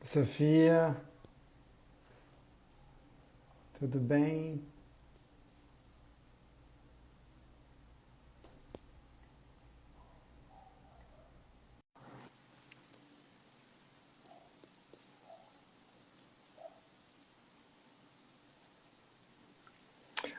Sofia, tudo bem?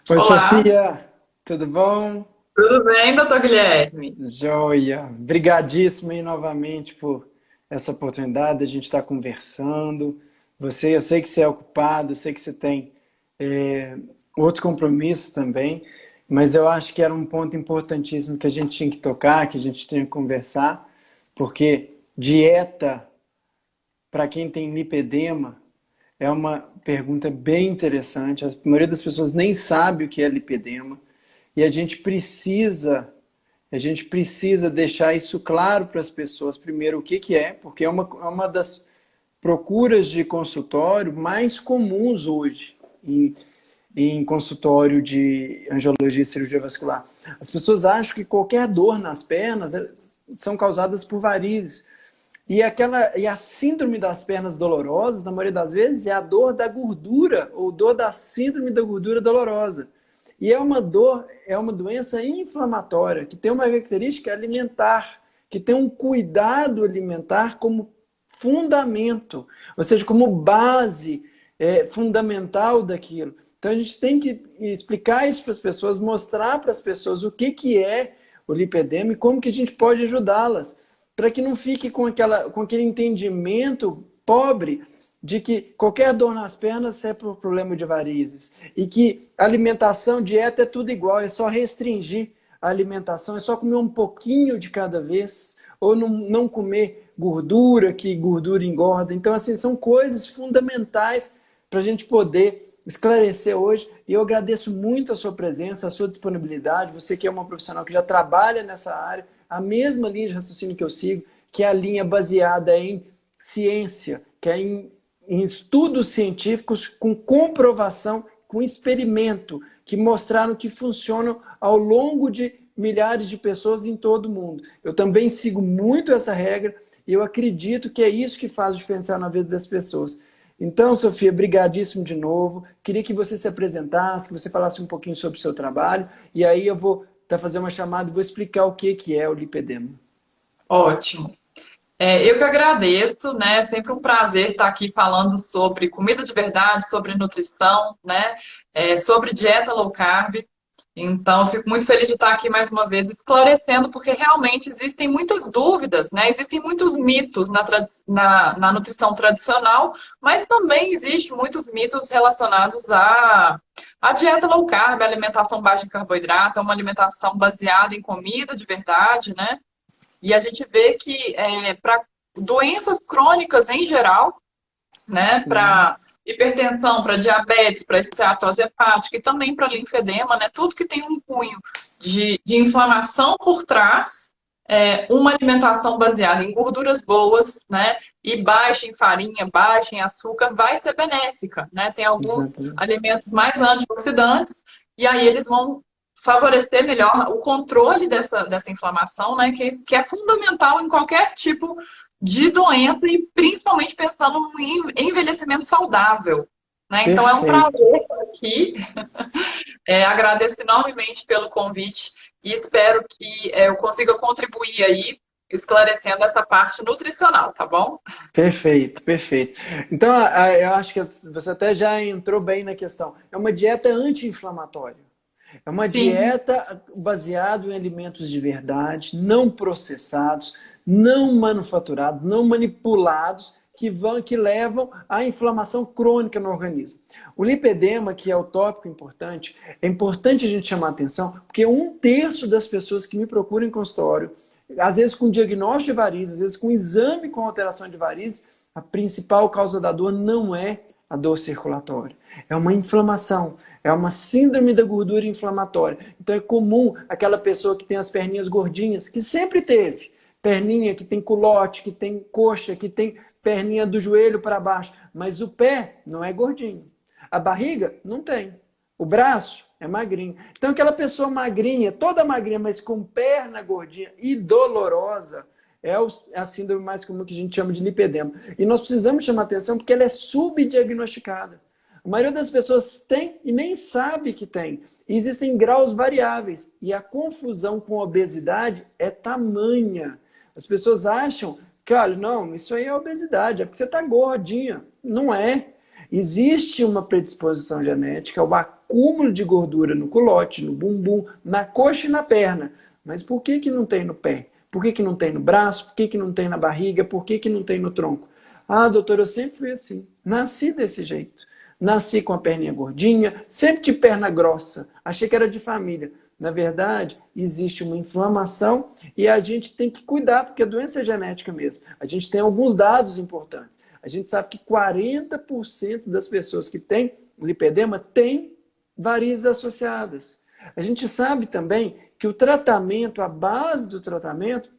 Oi, Olá, Sofia, tudo bom? tudo bem, doutor Guilherme? Joia. Brigadíssimo aí novamente por essa oportunidade de a gente estar conversando. Eu sei que você é ocupado, eu sei que você tem é, outros compromissos também, mas eu acho que era um ponto importantíssimo que a gente tinha que tocar, que a gente tinha que conversar, porque dieta para quem tem lipedema é uma pergunta bem interessante. A maioria das pessoas nem sabe o que é lipedema e a gente precisa deixar isso claro para as pessoas. Primeiro, o que que é, porque é uma das procuras de consultório mais comuns hoje em consultório de angiologia e cirurgia vascular. As pessoas acham que qualquer dor nas pernas são causadas por varizes. E a síndrome das pernas dolorosas, na maioria das vezes, é a dor da gordura ou dor da síndrome da gordura dolorosa. E é uma doença inflamatória que tem uma característica alimentar, que tem um cuidado alimentar como fundamento, ou seja, como base fundamental daquilo. Então a gente tem que explicar isso para as pessoas, mostrar para as pessoas o que, que é o lipedema e como que a gente pode ajudá-las para que não fique com aquele entendimento pobre de que qualquer dor nas pernas é por problema de varizes e que alimentação, dieta é tudo igual, é só restringir a alimentação, é só comer um pouquinho de cada vez ou não comer gordura, que gordura engorda. Então, assim, são coisas fundamentais para a gente poder esclarecer hoje. E eu agradeço muito a sua presença, a sua disponibilidade. Você que é uma profissional que já trabalha nessa área, a mesma linha de raciocínio que eu sigo, que é a linha baseada em ciência, que é em estudos científicos com comprovação, com experimento, que mostraram que funcionam ao longo de milhares de pessoas em todo o mundo. Eu também sigo muito essa regra e eu acredito que é isso que faz o diferencial na vida das pessoas. Então, Sofia, brigadíssimo de novo. Queria que você se apresentasse, que você falasse um pouquinho sobre o seu trabalho, e aí eu vou fazer uma chamada e vou explicar o que é o lipedema. Ótimo. Eu que agradeço, né? É sempre um prazer estar aqui falando sobre comida de verdade, sobre nutrição, né? Sobre dieta low carb. Então, eu fico muito feliz de estar aqui mais uma vez esclarecendo, porque realmente existem muitas dúvidas, né? Existem muitos mitos na nutrição tradicional, mas também existem muitos mitos relacionados à dieta low carb, à alimentação baixa em carboidrato, a uma alimentação baseada em comida de verdade, né? E a gente vê que para doenças crônicas em geral, né, Sim, para hipertensão, para diabetes, para esteatose hepática e também para linfedema, né, tudo que tem um cunho de inflamação por trás, uma alimentação baseada em gorduras boas, né, e baixa em farinha, baixa em açúcar, vai ser benéfica, né? Tem alguns exatamente. alimentos mais antioxidantes e aí eles vão favorecer melhor o controle dessa inflamação, né, que é fundamental em qualquer tipo de doença e principalmente pensando no envelhecimento saudável. Né? Então é um Perfeito. prazer estar aqui. Agradeço enormemente pelo convite e espero que eu consiga contribuir aí, esclarecendo essa parte nutricional, tá bom? Perfeito, perfeito. Então, eu acho que você até já entrou bem na questão. É uma dieta anti-inflamatória. É uma Sim, dieta baseada em alimentos de verdade, não processados, não manufaturados, não manipulados, que levam à inflamação crônica no organismo. O lipedema, que é o tópico importante, é importante a gente chamar a atenção, porque um terço das pessoas que me procuram em consultório, às vezes com diagnóstico de varizes, às vezes com exame com alteração de varizes, a principal causa da dor não é a dor circulatória, é uma inflamação. É uma síndrome da gordura inflamatória. Então é comum aquela pessoa que tem as perninhas gordinhas, que sempre teve. Perninha que tem culote, que tem coxa, que tem perninha do joelho para baixo. Mas o pé não é gordinho. A barriga não tem. O braço é magrinho. Então aquela pessoa magrinha, toda magrinha, mas com perna gordinha e dolorosa, a síndrome mais comum que a gente chama de lipedema. E nós precisamos chamar atenção porque ela é subdiagnosticada. A maioria das pessoas tem e nem sabe que tem. E existem graus variáveis. E a confusão com a obesidade é tamanha. As pessoas acham que, olha, não, isso aí é obesidade, é porque você está gordinha. Não é. Existe uma predisposição genética ao acúmulo de gordura no culote, no bumbum, na coxa e na perna. Mas por que que não tem no pé? Por que que não tem no braço? Por que que não tem na barriga? Por que que não tem no tronco? Ah, doutor, eu sempre fui assim. Nasci desse jeito. Nasci com a perninha gordinha, sempre de perna grossa. Achei que era de família. Na verdade, existe uma inflamação e a gente tem que cuidar, porque a doença é genética mesmo. A gente tem alguns dados importantes. A gente sabe que 40% das pessoas que têm lipedema têm varizes associadas. A gente sabe também que o tratamento, a base do tratamento,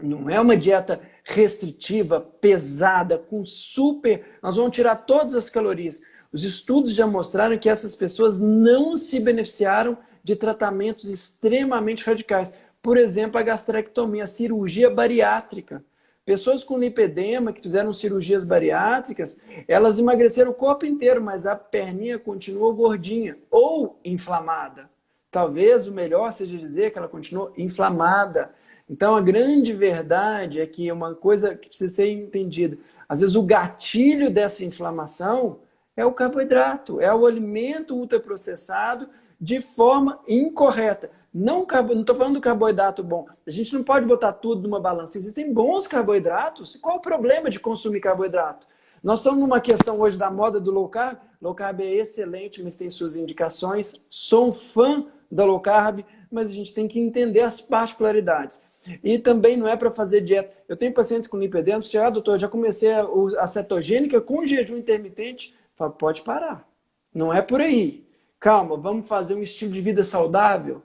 não é uma dieta restritiva, pesada, com super... Nós vamos tirar todas as calorias. Os estudos já mostraram que essas pessoas não se beneficiaram de tratamentos extremamente radicais. Por exemplo, a gastrectomia, a cirurgia bariátrica. Pessoas com lipedema que fizeram cirurgias bariátricas, elas emagreceram o corpo inteiro, mas a perninha continuou gordinha ou inflamada. Talvez o melhor seja dizer que ela continuou inflamada. Então, a grande verdade é que uma coisa que precisa ser entendida, às vezes o gatilho dessa inflamação é o carboidrato, é o alimento ultraprocessado de forma incorreta. Não estou falando do carboidrato bom. A gente não pode botar tudo numa balança. Existem bons carboidratos. Qual o problema de consumir carboidrato? Nós estamos numa questão hoje da moda do low carb. Low carb é excelente, mas tem suas indicações. Sou um fã da low carb, mas a gente tem que entender as particularidades. E também não é para fazer dieta. Eu tenho pacientes com lipedema, se chegar, doutor, já comecei a cetogênica com jejum intermitente. Falo, pode parar. Não é por aí. Calma, vamos fazer um estilo de vida saudável.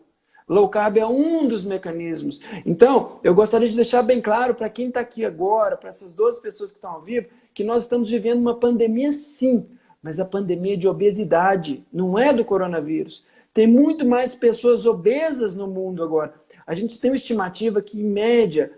Low carb é um dos mecanismos. Então, eu gostaria de deixar bem claro para quem está aqui agora, para essas 12 pessoas que estão ao vivo, que nós estamos vivendo uma pandemia sim, mas a pandemia de obesidade, não é do coronavírus. Tem muito mais pessoas obesas no mundo agora. A gente tem uma estimativa que, em média,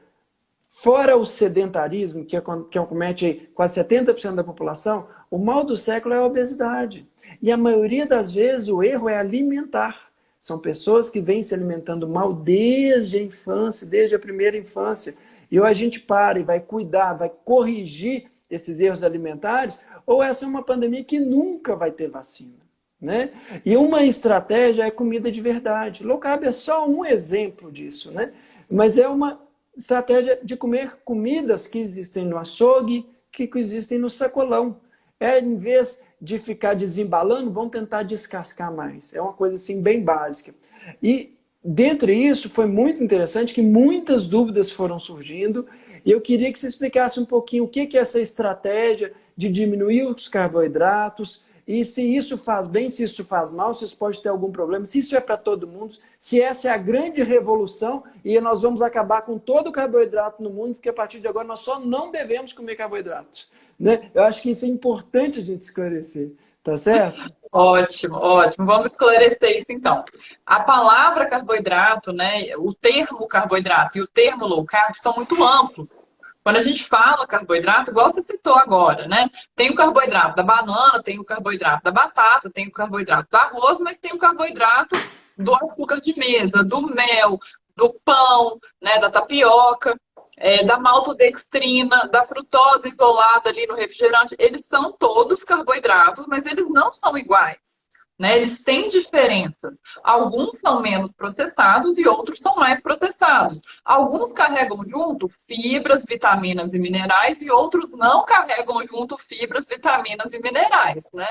fora o sedentarismo, que acomete quase 70% da população, o mal do século é a obesidade. E a maioria das vezes o erro é alimentar. São pessoas que vêm se alimentando mal desde a infância, desde a primeira infância. E ou a gente para e vai cuidar, vai corrigir esses erros alimentares, ou essa é uma pandemia que nunca vai ter vacina. Né? E uma estratégia é comida de verdade. Low carb é só um exemplo disso, né? Mas é uma estratégia de comer comidas que existem no açougue, que existem no sacolão. Em vez de ficar desembalando, vão tentar descascar mais. É uma coisa assim bem básica. E dentre isso, foi muito interessante que muitas dúvidas foram surgindo e eu queria que você explicasse um pouquinho o que é essa estratégia de diminuir os carboidratos e se isso faz bem, se isso faz mal, se isso pode ter algum problema, se isso é para todo mundo, se essa é a grande revolução e nós vamos acabar com todo o carboidrato no mundo, porque a partir de agora nós só não devemos comer carboidratos. Né? Eu acho que isso é importante a gente esclarecer, tá certo? Ótimo, ótimo. Vamos esclarecer isso então. A palavra carboidrato, né, o termo carboidrato e o termo low carb são muito amplos. Quando a gente fala carboidrato, igual você citou agora, né? Tem o carboidrato da banana, tem o carboidrato da batata, tem o carboidrato do arroz, mas tem o carboidrato do açúcar de mesa, do mel, do pão, né, da tapioca, da maltodextrina, da frutose isolada ali no refrigerante. Eles são todos carboidratos, mas eles não são iguais. Né? Eles têm diferenças. Alguns são menos processados e outros são mais processados. Alguns carregam junto fibras, vitaminas e minerais e outros não carregam junto fibras, vitaminas e minerais, né?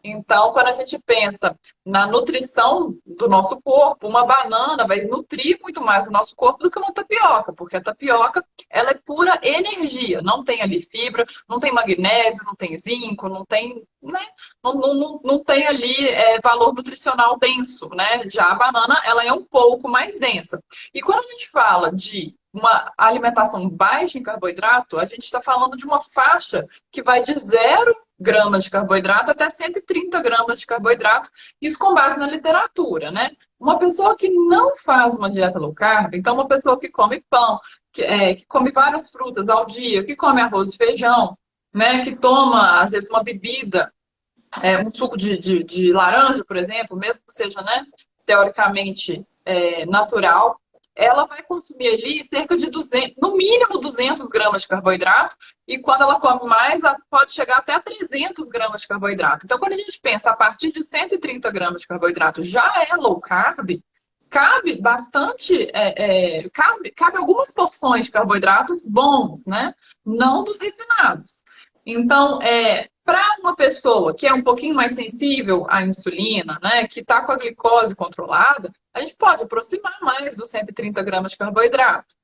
Então, quando a gente pensa na nutrição do nosso corpo, uma banana vai nutrir muito mais o nosso corpo do que uma tapioca, porque a tapioca ela é pura energia, não tem ali fibra, não tem magnésio, não tem zinco, não tem, né? Não tem ali valor nutricional denso, né? Já a banana ela é um pouco mais densa. E quando a gente fala de uma alimentação baixa em carboidrato, a gente está falando de uma faixa que vai de 0 gramas de carboidrato até 130 gramas de carboidrato, isso com base na literatura, né? Uma pessoa que não faz uma dieta low carb, então uma pessoa que come pão, que come várias frutas ao dia, que come arroz e feijão, né? Que toma, às vezes, uma bebida, um suco de laranja, por exemplo, mesmo que seja, né, teoricamente natural, ela vai consumir ali cerca de 200, no mínimo 200 gramas de carboidrato, e quando ela come mais, ela pode chegar até a 300 gramas de carboidrato. Então, quando a gente pensa a partir de 130 gramas de carboidrato já é low carb, cabe bastante, cabe algumas porções de carboidratos bons, né? Não dos refinados. Então, para uma pessoa que é um pouquinho mais sensível à insulina, né, que está com a glicose controlada, a gente pode aproximar mais dos 130 gramas de carboidrato.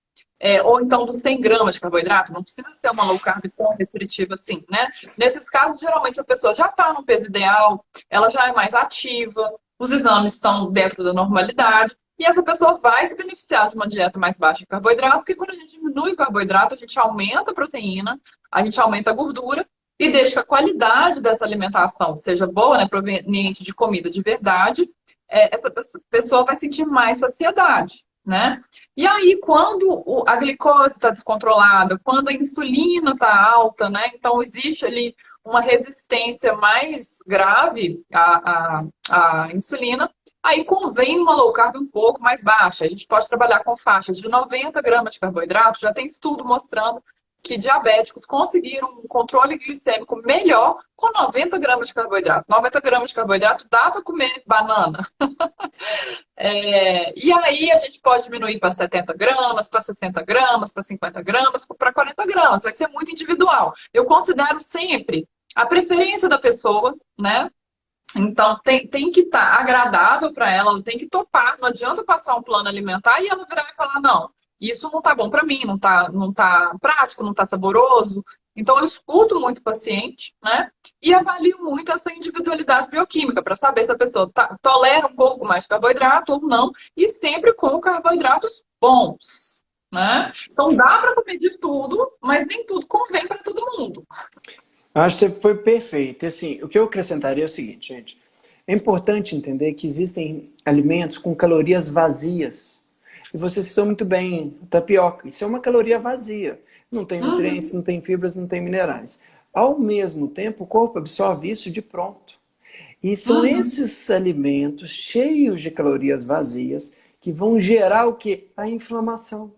Ou então dos 100 gramas de carboidrato, não precisa ser uma low carb tão restritiva assim, né? Nesses casos, geralmente a pessoa já está no peso ideal, ela já é mais ativa, os exames estão dentro da normalidade, e essa pessoa vai se beneficiar de uma dieta mais baixa de carboidrato, porque quando a gente diminui o carboidrato, a gente aumenta a proteína, a gente aumenta a gordura, e deixa que a qualidade dessa alimentação seja boa, né, proveniente de comida de verdade, essa pessoa vai sentir mais saciedade, né? E aí, quando a glicose está descontrolada, quando a insulina está alta, né? Então, existe ali uma resistência mais grave à insulina, aí convém uma low carb um pouco mais baixa. A gente pode trabalhar com faixas de 90 gramas de carboidrato, já tem estudo mostrando que diabéticos conseguiram um controle glicêmico melhor com 90 gramas de carboidrato. 90 gramas de carboidrato dá para comer banana. E aí a gente pode diminuir para 70 gramas, para 60 gramas, para 50 gramas, para 40 gramas. Vai ser muito individual. Eu considero sempre a preferência da pessoa, né? Então tem que estar agradável para ela, ela tem que topar. Não adianta passar um plano alimentar e ela virar e falar, não, isso não tá bom para mim, não tá prático, não tá saboroso. Então eu escuto muito o paciente, né? E avalio muito essa individualidade bioquímica para saber se a pessoa tolera um pouco mais de carboidrato ou não, e sempre com carboidratos bons, né? Então dá para comer de tudo, mas nem tudo convém para todo mundo. Acho que você foi perfeito. Assim, o que eu acrescentaria é o seguinte, gente. É importante entender que existem alimentos com calorias vazias. E vocês estão muito bem, tapioca. Isso é uma caloria vazia. Não tem nutrientes, não tem fibras, não tem minerais. Ao mesmo tempo, o corpo absorve isso de pronto. E são esses alimentos cheios de calorias vazias que vão gerar o quê? A inflamação.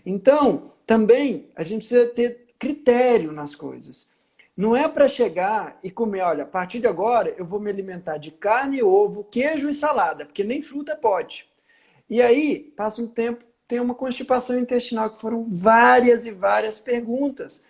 Então, também, a gente precisa ter critério nas coisas. Não é para chegar e comer, olha, a partir de agora eu vou me alimentar de carne, ovo, queijo e salada, porque nem fruta pode. E aí, passa um tempo, tem uma constipação intestinal, que foram várias e várias perguntas.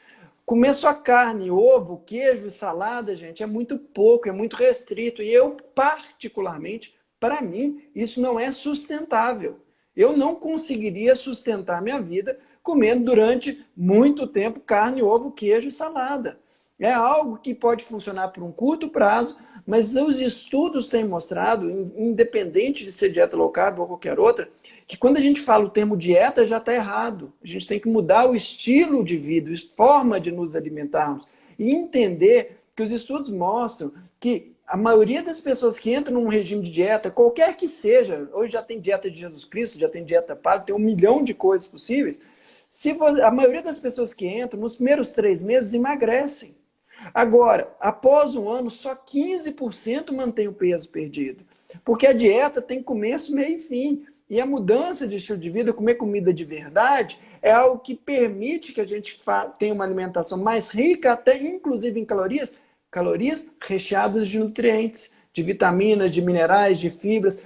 Comer só carne, ovo, queijo e salada, gente, é muito pouco, é muito restrito. E eu, particularmente, para mim, isso não é sustentável. Eu não conseguiria sustentar minha vida comendo durante muito tempo carne, ovo, queijo e salada. É algo que pode funcionar por um curto prazo, mas os estudos têm mostrado, independente de ser dieta low carb ou qualquer outra, que quando a gente fala o termo dieta já está errado. A gente tem que mudar o estilo de vida, a forma de nos alimentarmos e entender que os estudos mostram que a maioria das pessoas que entram num regime de dieta, qualquer que seja, hoje já tem dieta de Jesus Cristo, já tem dieta paleo, tem 1 milhão de coisas possíveis, a maioria das pessoas que entram, nos primeiros 3 meses, emagrecem. Agora, após um ano, só 15% mantém o peso perdido. Porque a dieta tem começo, meio e fim. E a mudança de estilo de vida, comer comida de verdade, é algo que permite que a gente tenha uma alimentação mais rica, até inclusive em calorias, calorias recheadas de nutrientes, de vitaminas, de minerais, de fibras,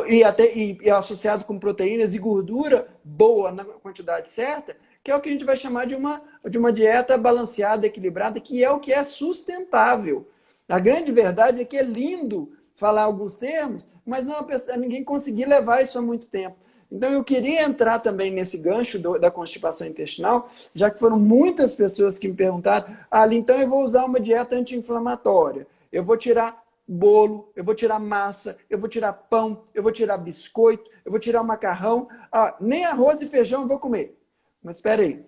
e associado com proteínas e gordura boa na quantidade certa, que é o que a gente vai chamar de uma dieta balanceada, equilibrada, que é o que é sustentável. A grande verdade é que é lindo falar alguns termos, mas não ninguém conseguir levar isso há muito tempo. Então eu queria entrar também nesse gancho da constipação intestinal, já que foram muitas pessoas que me perguntaram, Ali, então eu vou usar uma dieta anti-inflamatória, eu vou tirar bolo, eu vou tirar massa, eu vou tirar pão, eu vou tirar biscoito, eu vou tirar macarrão, nem arroz e feijão eu vou comer. Mas espera aí,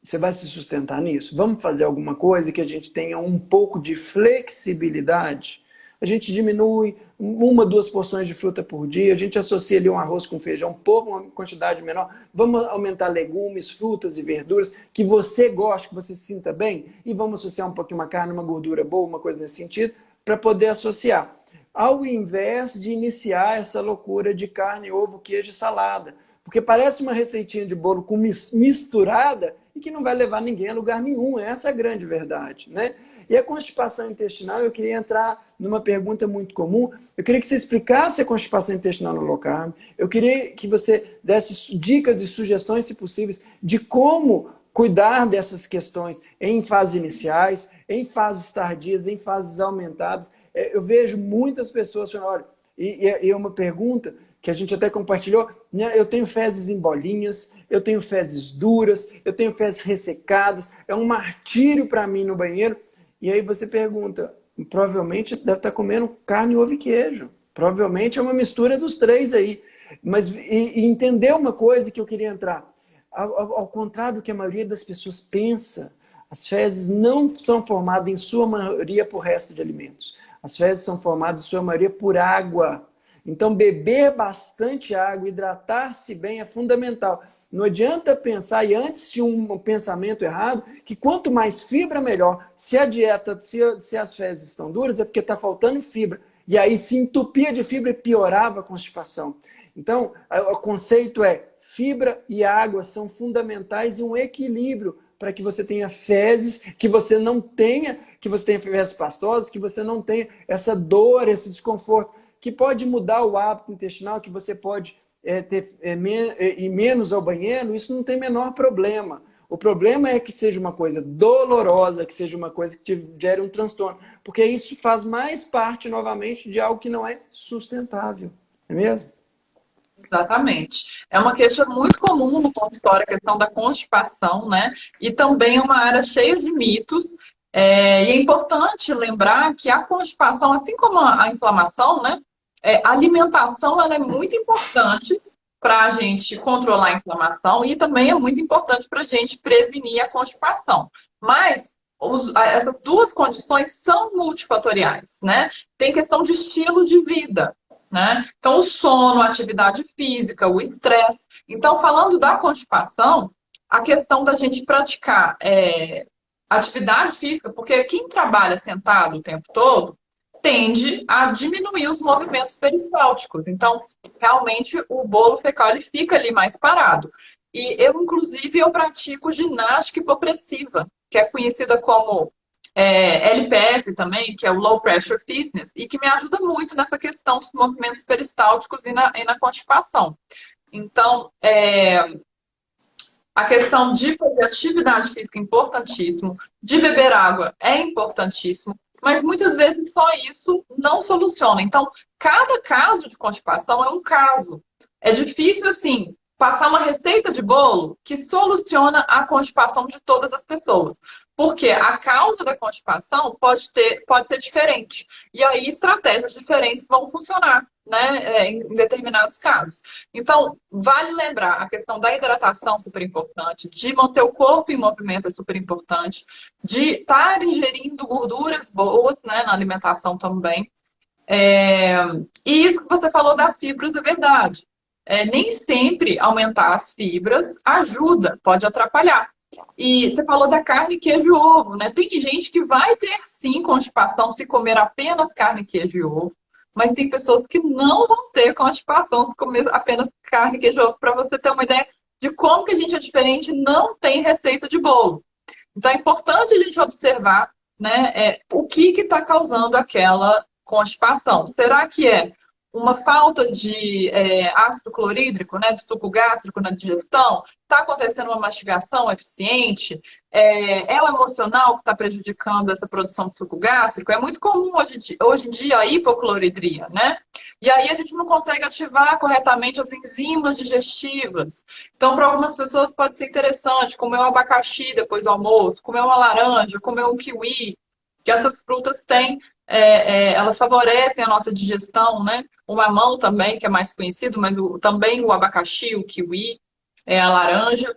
você vai se sustentar nisso? Vamos fazer alguma coisa que a gente tenha um pouco de flexibilidade? a gente diminui uma, duas porções de fruta por dia, a gente associa ali um arroz com feijão, um pouco, uma quantidade menor, vamos aumentar legumes, frutas e verduras que você gosta, que você se sinta bem, e vamos associar um pouquinho uma carne, uma gordura boa, uma coisa nesse sentido, para poder associar. Ao invés de iniciar essa loucura de carne, ovo, queijo e salada. Porque parece uma receitinha de bolo com misturada e que não vai levar ninguém a lugar nenhum. Essa é a grande verdade, né? E a constipação intestinal, eu queria entrar numa pergunta muito comum. Eu queria que você explicasse a constipação intestinal no low carb. Eu queria que você desse dicas e sugestões, se possíveis, de como cuidar dessas questões em fases iniciais, em fases tardias, em fases aumentadas. Eu vejo muitas pessoas falando, olha, e é uma pergunta que a gente até compartilhou, né? Eu tenho fezes em bolinhas, eu tenho fezes duras, eu tenho fezes ressecadas, é um martírio para mim no banheiro. E aí você pergunta, provavelmente deve estar comendo carne, ovo e queijo. Provavelmente é uma mistura dos três aí. Mas e entender uma coisa que eu queria entrar. Ao contrário do que a maioria das pessoas pensa, as fezes não são formadas em sua maioria por resto de alimentos. As fezes são formadas em sua maioria por água. Então, beber bastante água, hidratar-se bem é fundamental. Não adianta pensar, e antes tinha um pensamento errado, que quanto mais fibra, melhor. Se a dieta, se as fezes estão duras, é porque está faltando fibra. E aí se entupia de fibra e piorava a constipação. Então, o conceito é fibra e água são fundamentais e um equilíbrio para que você tenha fezes, que você tenha fezes pastosas, que você não tenha essa dor, esse desconforto, que pode mudar o hábito intestinal, que você pode ir menos ao banheiro, isso não tem menor problema. O problema é que seja uma coisa dolorosa, que seja uma coisa que te gere um transtorno, porque isso faz mais parte, novamente, de algo que não é sustentável. Não é mesmo? Exatamente. É uma queixa muito comum no consultório, a questão da constipação, né? E também é uma área cheia de mitos. E é importante lembrar que a constipação, assim como a inflamação, né? A alimentação ela é muito importante para a gente controlar a inflamação e também é muito importante para a gente prevenir a constipação. Mas essas duas condições são multifatoriais, né? Tem questão de estilo de vida. Né? Então, o sono, a atividade física, o estresse. Então, falando da constipação, a questão da gente praticar atividade física, porque quem trabalha sentado o tempo todo tende a diminuir os movimentos peristálticos. Então, realmente, o bolo fecal ele fica ali mais parado. E eu, inclusive, eu pratico ginástica hipopressiva, que é conhecida como LPF também, que é o Low Pressure Fitness, e que me ajuda muito nessa questão dos movimentos peristálticos e na constipação. Então, a questão de fazer atividade física é importantíssimo, de beber água é importantíssimo, mas muitas vezes só isso não soluciona. Então, cada caso de constipação é um caso. É difícil, assim, passar uma receita de bolo que soluciona a constipação de todas as pessoas. Porque a causa da constipação pode ser diferente. E aí estratégias diferentes vão funcionar, né, em determinados casos. Então, vale lembrar a questão da hidratação, super importante, de manter o corpo em movimento é super importante, de estar ingerindo gorduras boas, né, na alimentação também. E isso que você falou das fibras é verdade. Nem sempre aumentar as fibras ajuda, pode atrapalhar. E você falou da carne, queijo e ovo, né? Tem gente que vai ter, sim, constipação se comer apenas carne, queijo e ovo. Mas tem pessoas que não vão ter constipação se comer apenas carne, queijo e ovo. Para você ter uma ideia de como que a gente é diferente, não tem receita de bolo. Então é importante a gente observar, né, o que está causando aquela constipação. Será que é uma falta de ácido clorídrico, né, de suco gástrico na digestão? Está acontecendo uma mastigação eficiente? É o emocional que está prejudicando essa produção de suco gástrico? É muito comum hoje em dia a hipocloridria, né? E aí a gente não consegue ativar corretamente as enzimas digestivas. Então, para algumas pessoas pode ser interessante comer um abacaxi depois do almoço, comer uma laranja, comer um kiwi, que essas frutas têm, elas favorecem a nossa digestão, né? O mamão também, que é mais conhecido, mas também o abacaxi, o kiwi, a laranja.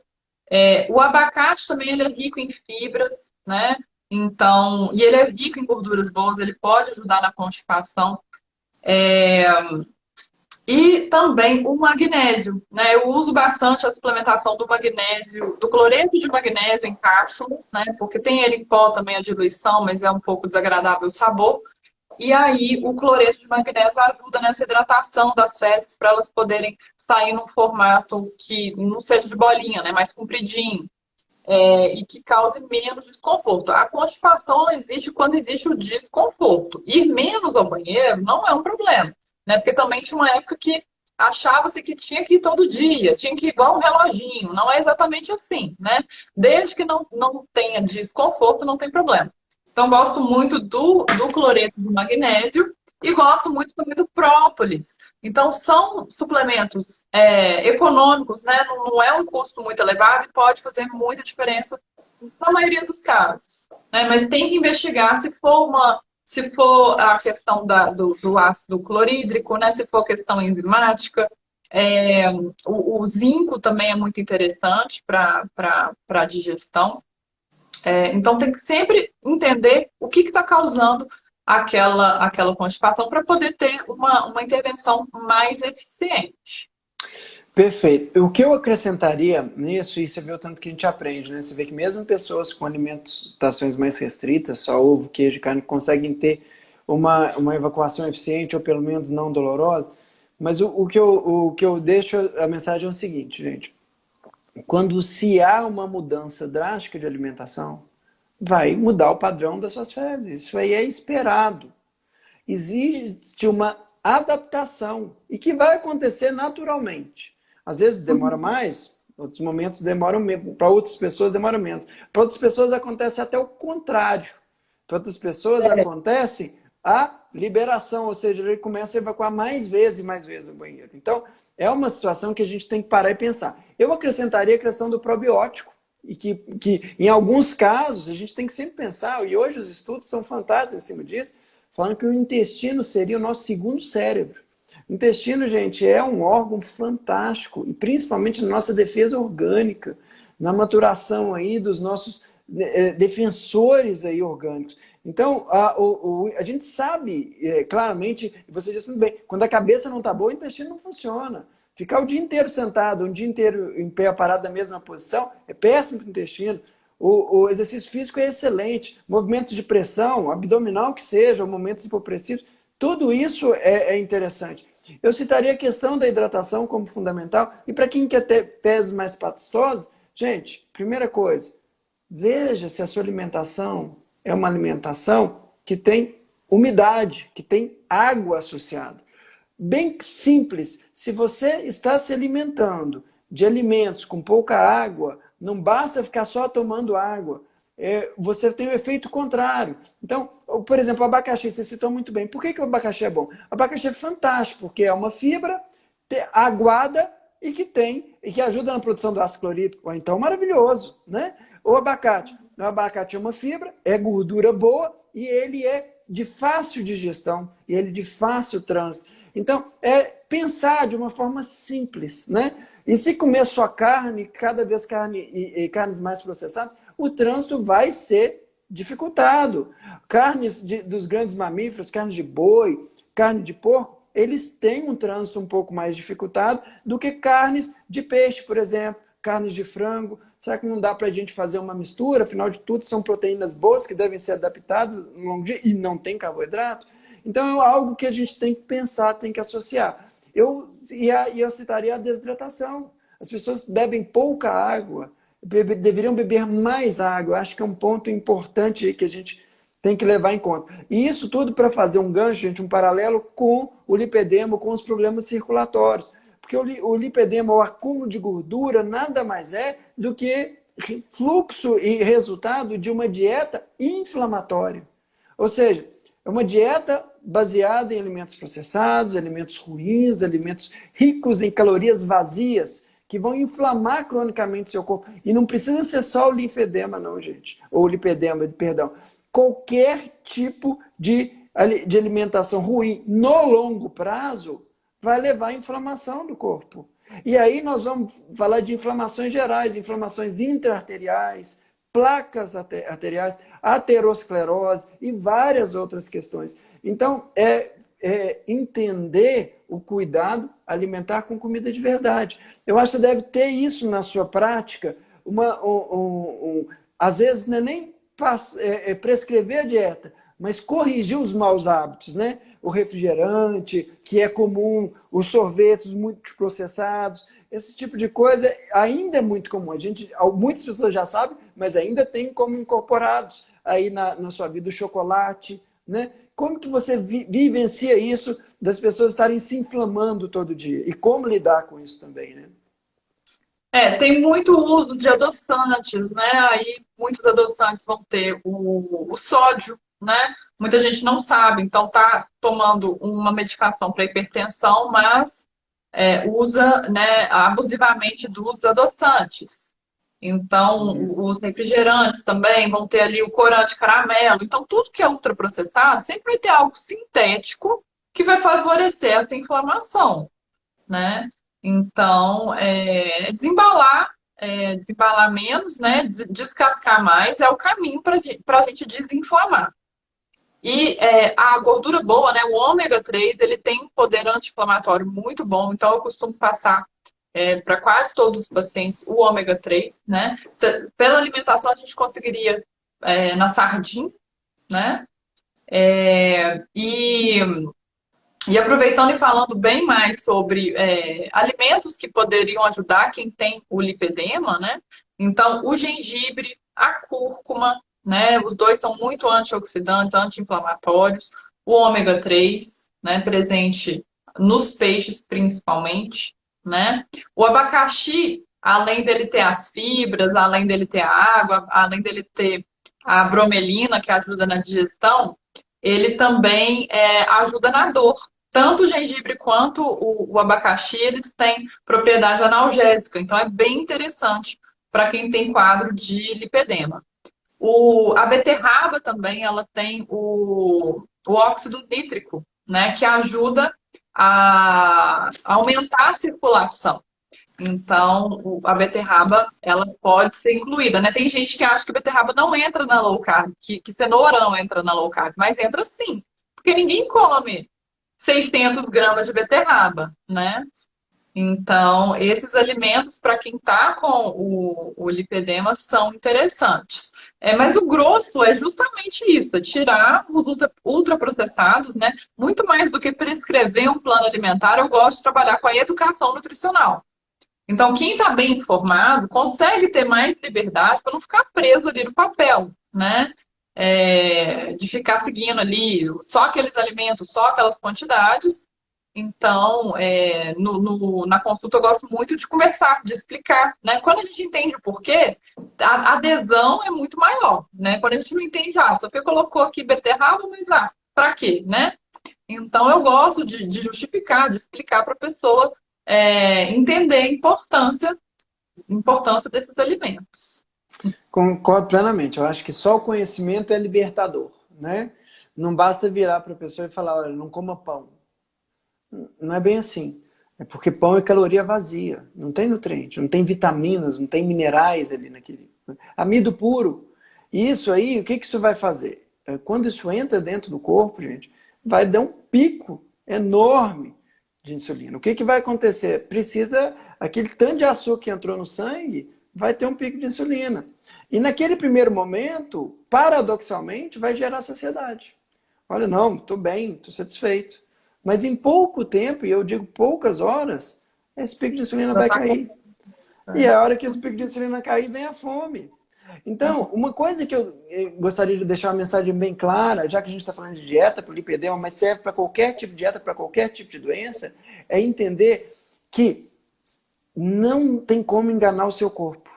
O abacate também ele é rico em fibras, né? Então, e ele é rico em gorduras boas, ele pode ajudar na constipação. É, e também o magnésio, né? Eu uso bastante a suplementação do magnésio, do cloreto de magnésio em cápsula, né? Porque tem ele em pó também a diluição, mas é um pouco desagradável o sabor. E aí o cloreto de magnésio ajuda nessa hidratação das fezes para elas poderem sair num formato que não seja de bolinha, né? Mais compridinho. E que cause menos desconforto. A constipação ela existe quando existe o desconforto. Ir menos ao banheiro não é um problema, né? Porque também tinha uma época que achava-se que tinha que ir todo dia, tinha que ir igual um reloginho. Não é exatamente assim, né? Desde que não tenha desconforto, não tem problema. Então, gosto muito do cloreto de magnésio e gosto muito também do própolis. Então, são suplementos econômicos, né? Não é um custo muito elevado e pode fazer muita diferença na maioria dos casos. Né? Mas tem que investigar se for a questão do ácido clorídrico, né? Se for questão enzimática. O zinco também é muito interessante para a digestão. Então tem que sempre entender o que está causando aquela constipação para poder ter uma intervenção mais eficiente. Perfeito. O que eu acrescentaria nisso, e você vê o tanto que a gente aprende, né? Você vê que mesmo pessoas com alimentações mais restritas, só ovo, queijo e carne, conseguem ter uma evacuação eficiente ou pelo menos não dolorosa. Mas o que eu deixo, a mensagem é o seguinte, gente. Quando se há uma mudança drástica de alimentação, vai mudar o padrão das suas fezes. Isso aí é esperado. Existe uma adaptação e que vai acontecer naturalmente. Às vezes demora mais, outros momentos demoram menos, para outras pessoas demora menos. Para outras pessoas acontece até o contrário. Para outras pessoas acontece a liberação, ou seja, ele começa a evacuar mais vezes o banheiro. Então, é uma situação que a gente tem que parar e pensar. Eu acrescentaria a questão do probiótico, e que em alguns casos a gente tem que sempre pensar, e hoje os estudos são fantásticos em cima disso, falando que o intestino seria o nosso segundo cérebro. O intestino, gente, é um órgão fantástico, e principalmente na nossa defesa orgânica, na maturação aí dos nossos defensores aí orgânicos. Então, a gente sabe claramente, e você disse muito bem, quando a cabeça não está boa, o intestino não funciona. Ficar o dia inteiro sentado, um dia inteiro em pé, parado na mesma posição, é péssimo para o intestino. O exercício físico é excelente. Movimentos de pressão, abdominal que seja, ou momentos hipopressivos, tudo isso é interessante. Eu citaria a questão da hidratação como fundamental. E para quem quer ter pés mais pastosos, gente, primeira coisa, veja se a sua alimentação é uma alimentação que tem umidade, que tem água associada. Bem simples, se você está se alimentando de alimentos com pouca água, não basta ficar só tomando água, você tem o efeito contrário. Então, por exemplo, o abacaxi, você citou muito bem. Por que o abacaxi é bom? O abacaxi é fantástico, porque é uma fibra aguada e que ajuda na produção do ácido clorídrico. Então, maravilhoso, né? O abacate é uma fibra, é gordura boa e ele é de fácil digestão e ele de fácil trânsito. Então, é pensar de uma forma simples, né? E se comer só carne, cada vez carnes mais processadas, o trânsito vai ser dificultado. Carnes dos grandes mamíferos, carne de boi, carne de porco, eles têm um trânsito um pouco mais dificultado do que carnes de peixe, por exemplo, carnes de frango. Será que não dá para a gente fazer uma mistura? Afinal de tudo, são proteínas boas que devem ser adaptadas no longo dia e não tem carboidrato. Então, é algo que a gente tem que pensar, tem que associar. Eu citaria a desidratação. As pessoas bebem pouca água, deveriam beber mais água. Eu acho que é um ponto importante que a gente tem que levar em conta. E isso tudo para fazer um gancho, gente, um paralelo com o lipedema, com os problemas circulatórios. Porque o lipedema, o acúmulo de gordura, nada mais é do que fluxo e resultado de uma dieta inflamatória. Ou seja, é uma dieta baseada em alimentos processados, alimentos ruins, alimentos ricos em calorias vazias, que vão inflamar cronicamente o seu corpo. E não precisa ser só o linfedema, não, gente. Ou lipedema, perdão. Qualquer tipo de alimentação ruim no longo prazo vai levar à inflamação do corpo. E aí nós vamos falar de inflamações gerais, inflamações intraarteriais, placas arteriais, aterosclerose e várias outras questões. Então, entender o cuidado alimentar com comida de verdade. Eu acho que você deve ter isso na sua prática. Às vezes, não é nem prescrever a dieta, mas corrigir os maus hábitos, né? O refrigerante, que é comum, os sorvetes muito processados, esse tipo de coisa ainda é muito comum. Muitas pessoas já sabem, mas ainda tem como incorporados aí na sua vida o chocolate, né? Como que você vivencia isso das pessoas estarem se inflamando todo dia? E como lidar com isso também, né? Tem muito uso de adoçantes, né? Aí muitos adoçantes vão ter o sódio, né? Muita gente não sabe, então tá tomando uma medicação para hipertensão, mas usa, né, abusivamente dos adoçantes. Então, Sim. os refrigerantes também vão ter ali o corante caramelo. Então, tudo que é ultraprocessado sempre vai ter algo sintético que vai favorecer essa inflamação, né? Então, desembalar menos, né? Descascar mais é o caminho para a gente desinflamar. E a gordura boa, né? O ômega 3 ele tem um poder anti-inflamatório muito bom, então eu costumo passar para quase todos os pacientes o ômega 3, né? Pela alimentação a gente conseguiria na sardinha, né? E aproveitando e falando bem mais sobre alimentos que poderiam ajudar quem tem o lipedema, né? Então, o gengibre, a cúrcuma, né? Os dois são muito antioxidantes, anti-inflamatórios. O ômega 3, né? Presente nos peixes principalmente, né? O abacaxi, além dele ter as fibras, além dele ter a água, além dele ter a bromelina, que ajuda na digestão, ele também ajuda na dor. Tanto o gengibre quanto o abacaxi, eles têm propriedade analgésica. Então, é bem interessante para quem tem quadro de lipedema. A beterraba também, ela tem o óxido nítrico, né? Que ajuda a aumentar a circulação. Então, a beterraba, ela pode ser incluída, né? Tem gente que acha que a beterraba não entra na low carb, que cenoura não entra na low carb, mas entra sim. Porque ninguém come 600 gramas de beterraba, né? Então, esses alimentos, para quem está com o lipedema, são interessantes. Mas o grosso é justamente isso, é tirar os ultraprocessados, né? Muito mais do que prescrever um plano alimentar, eu gosto de trabalhar com a educação nutricional. Então, quem está bem informado consegue ter mais liberdade para não ficar preso ali no papel, né? De ficar seguindo ali só aqueles alimentos, só aquelas quantidades. Então, na consulta eu gosto muito de conversar, de explicar, né? Quando a gente entende o porquê, a adesão é muito maior, né? Quando a gente não entende, a Sofia colocou aqui beterraba, mas para quê, né? Então, eu gosto de justificar, de explicar para a pessoa entender a importância desses alimentos. Concordo plenamente. Eu acho que só o conhecimento é libertador, né? Não basta virar para a pessoa e falar, olha, não coma pão. Não é bem assim. É porque pão é caloria vazia. Não tem nutriente, não tem vitaminas, não tem minerais ali naquele. Amido puro. Isso aí, o que isso vai fazer? Quando isso entra dentro do corpo, gente, vai dar um pico enorme de insulina. O que vai acontecer? Precisa, aquele tanto de açúcar que entrou no sangue, vai ter um pico de insulina. E naquele primeiro momento, paradoxalmente, vai gerar saciedade. Olha, não, estou bem, estou satisfeito. Mas em pouco tempo, e eu digo poucas horas, esse pico de insulina vai cair. E a hora que esse pico de insulina cair, vem a fome. Então, uma coisa que eu gostaria de deixar uma mensagem bem clara, já que a gente está falando de dieta para o lipedema, mas serve para qualquer tipo de dieta, para qualquer tipo de doença, é entender que não tem como enganar o seu corpo.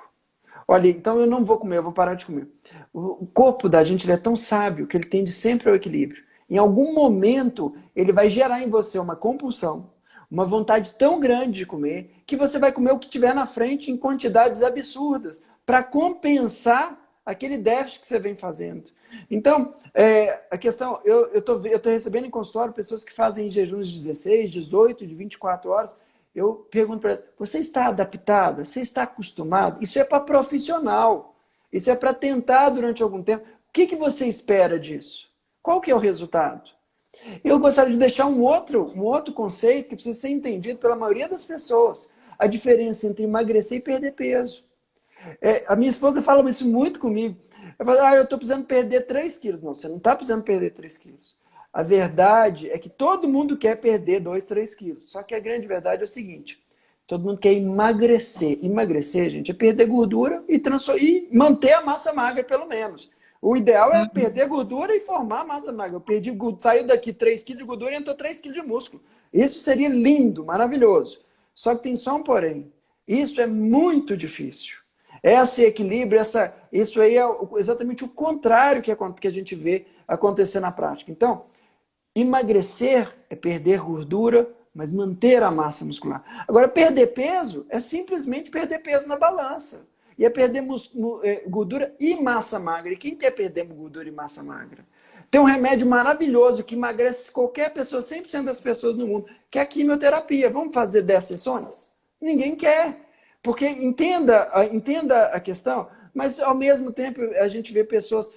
Olha, então eu não vou comer, eu vou parar de comer. O corpo da gente ele é tão sábio que ele tende sempre ao equilíbrio. Em algum momento, ele vai gerar em você uma compulsão, uma vontade tão grande de comer, que você vai comer o que tiver na frente em quantidades absurdas, para compensar aquele déficit que você vem fazendo. Então, a questão, eu estou recebendo em consultório pessoas que fazem jejuns de 16, 18, de 24 horas. Eu pergunto para elas, você está adaptada? Você está acostumado? Isso é para profissional. Isso é para tentar durante algum tempo. O que você espera disso? Qual que é o resultado? Eu gostaria de deixar um outro conceito que precisa ser entendido pela maioria das pessoas. A diferença entre emagrecer e perder peso. A minha esposa fala isso muito comigo. Ela fala, eu estou precisando perder 3 quilos. Não, você não está precisando perder 3 quilos. A verdade é que todo mundo quer perder 2, 3 quilos. Só que a grande verdade é o seguinte, todo mundo quer emagrecer. Emagrecer, gente, é perder gordura e manter a massa magra, pelo menos. O ideal é perder gordura e formar massa magra. Eu perdi, saiu daqui 3 quilos de gordura e entrou 3 quilos de músculo. Isso seria lindo, maravilhoso. Só que tem só um porém. Isso é muito difícil. Esse equilíbrio, isso aí é exatamente o contrário que a gente vê acontecer na prática. Então, emagrecer é perder gordura, mas manter a massa muscular. Agora, perder peso é simplesmente perder peso na balança. E é perder gordura e massa magra. E quem quer perder gordura e massa magra? Tem um remédio maravilhoso que emagrece qualquer pessoa, 100% das pessoas no mundo, que é a quimioterapia. Vamos fazer 10 sessões? Ninguém quer. Porque entenda a questão, mas ao mesmo tempo a gente vê pessoas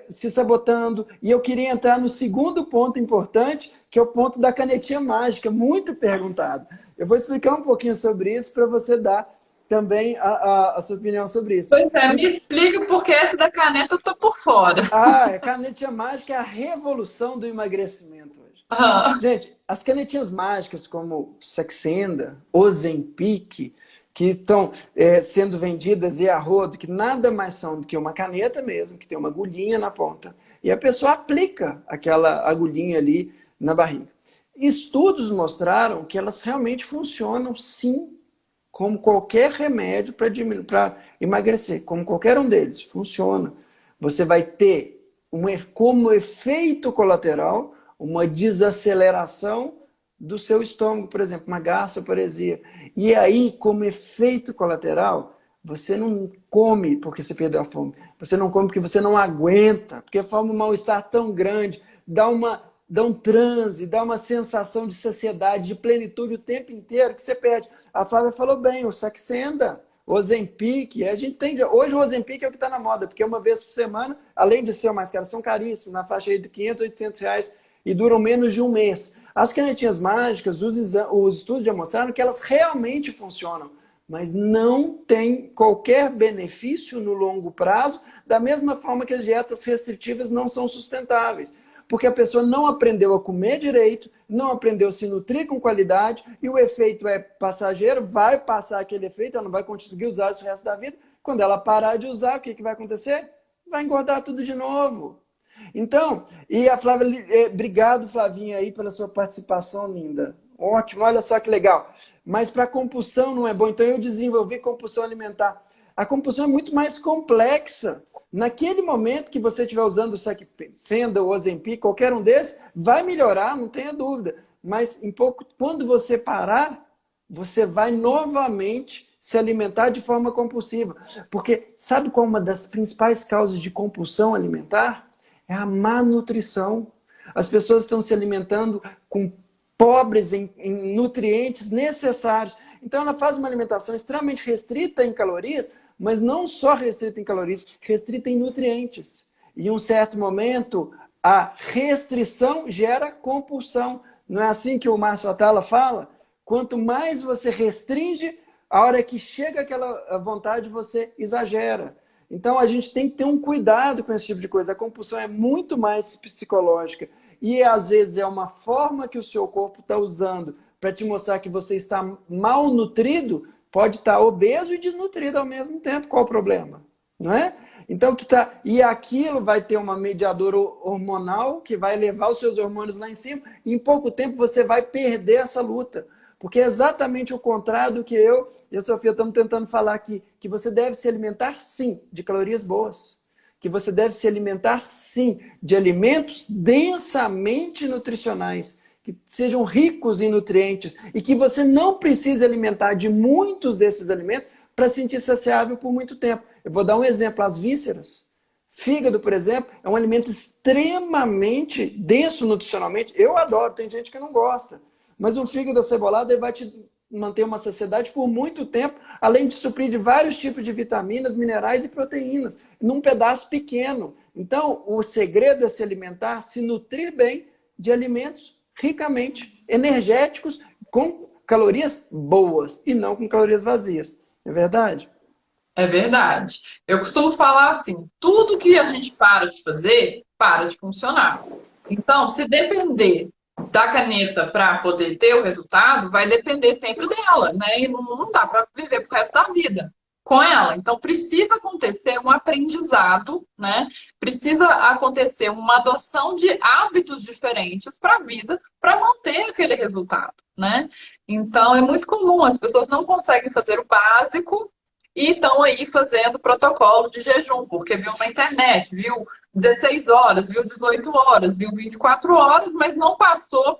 se sabotando. E eu queria entrar no segundo ponto importante, que é o ponto da canetinha mágica, muito perguntado. Eu vou explicar um pouquinho sobre isso para você dar também a sua opinião sobre isso. Pois é, me explica porque essa da caneta eu tô por fora. A canetinha mágica é a revolução do emagrecimento hoje. Ah, Gente, as canetinhas mágicas como Saxenda, Ozempic, que estão sendo vendidas e a rodo, que nada mais são do que uma caneta mesmo, que tem uma agulhinha na ponta. E a pessoa aplica aquela agulhinha ali na barriga. Estudos mostraram que elas realmente funcionam, sim, como qualquer remédio para emagrecer, como qualquer um deles, funciona. Você vai ter, como efeito colateral, uma desaceleração do seu estômago, por exemplo, uma gastroparesia. E aí, como efeito colateral, você não come porque você perdeu a fome. Você não come porque você não aguenta, porque forma um mal-estar tão grande, dá um transe, dá uma sensação de saciedade, de plenitude o tempo inteiro que você perde. A Flávia falou bem, o Saxenda, o Ozempic, a gente tem... Hoje o Ozempic é o que está na moda, porque uma vez por semana, além de ser o mais caro, são caríssimos, na faixa aí de 500, 800 reais, e duram menos de um mês. As canetinhas mágicas, os estudos já mostraram que elas realmente funcionam, mas não tem qualquer benefício no longo prazo, da mesma forma que as dietas restritivas não são sustentáveis. Porque a pessoa não aprendeu a comer direito, não aprendeu a se nutrir com qualidade, e o efeito é passageiro, vai passar aquele efeito, ela não vai conseguir usar isso o resto da vida. Quando ela parar de usar, o que vai acontecer? Vai engordar tudo de novo. Então, e a Flávia, obrigado, Flavinha, aí pela sua participação linda. Ótimo, olha só que legal. Mas para compulsão não é bom. Então eu desenvolvi compulsão alimentar. A compulsão é muito mais complexa. Naquele momento que você estiver usando o Saxenda, o Ozempic, qualquer um desses, vai melhorar, não tenha dúvida. Mas quando você parar, você vai novamente se alimentar de forma compulsiva. Porque sabe qual é uma das principais causas de compulsão alimentar? É a má nutrição. As pessoas estão se alimentando pobres em nutrientes necessários. Então ela faz uma alimentação extremamente restrita em calorias, mas não só restrita em calorias, restrita em nutrientes. E em um certo momento, a restrição gera compulsão. Não é assim que o Márcio Atala fala? Quanto mais você restringe, a hora que chega aquela vontade, você exagera. Então a gente tem que ter um cuidado com esse tipo de coisa. A compulsão é muito mais psicológica. E às vezes é uma forma que o seu corpo está usando para te mostrar que você está mal nutrido, pode estar obeso e desnutrido ao mesmo tempo. Qual o problema? Não é? Então, e aquilo vai ter uma mediadora hormonal que vai levar os seus hormônios lá em cima e em pouco tempo você vai perder essa luta. Porque é exatamente o contrário do que eu e a Sofia estamos tentando falar aqui, que você deve se alimentar, sim, de calorias boas. Que você deve se alimentar, sim, de alimentos densamente nutricionais, que sejam ricos em nutrientes e que você não precise alimentar de muitos desses alimentos para se sentir saciável por muito tempo. Eu vou dar um exemplo, as vísceras. Fígado, por exemplo, é um alimento extremamente denso nutricionalmente. Eu adoro, tem gente que não gosta. Mas um fígado acebolado ele vai te manter uma saciedade por muito tempo, além de suprir de vários tipos de vitaminas, minerais e proteínas, num pedaço pequeno. Então, o segredo é se alimentar, se nutrir bem de alimentos ricamente energéticos, com calorias boas e não com calorias vazias. É verdade? É verdade. Eu costumo falar assim, tudo que a gente para de fazer, para de funcionar. Então, se depender da caneta para poder ter o resultado, vai depender sempre dela, né? E não dá para viver pro resto da vida com ela. Então, precisa acontecer um aprendizado, né? Precisa acontecer uma adoção de hábitos diferentes para a vida para manter aquele resultado, né? Então, é muito comum, as pessoas não conseguem fazer o básico e estão aí fazendo protocolo de jejum, porque viu na internet, viu 16 horas, viu 18 horas, viu 24 horas, mas não passou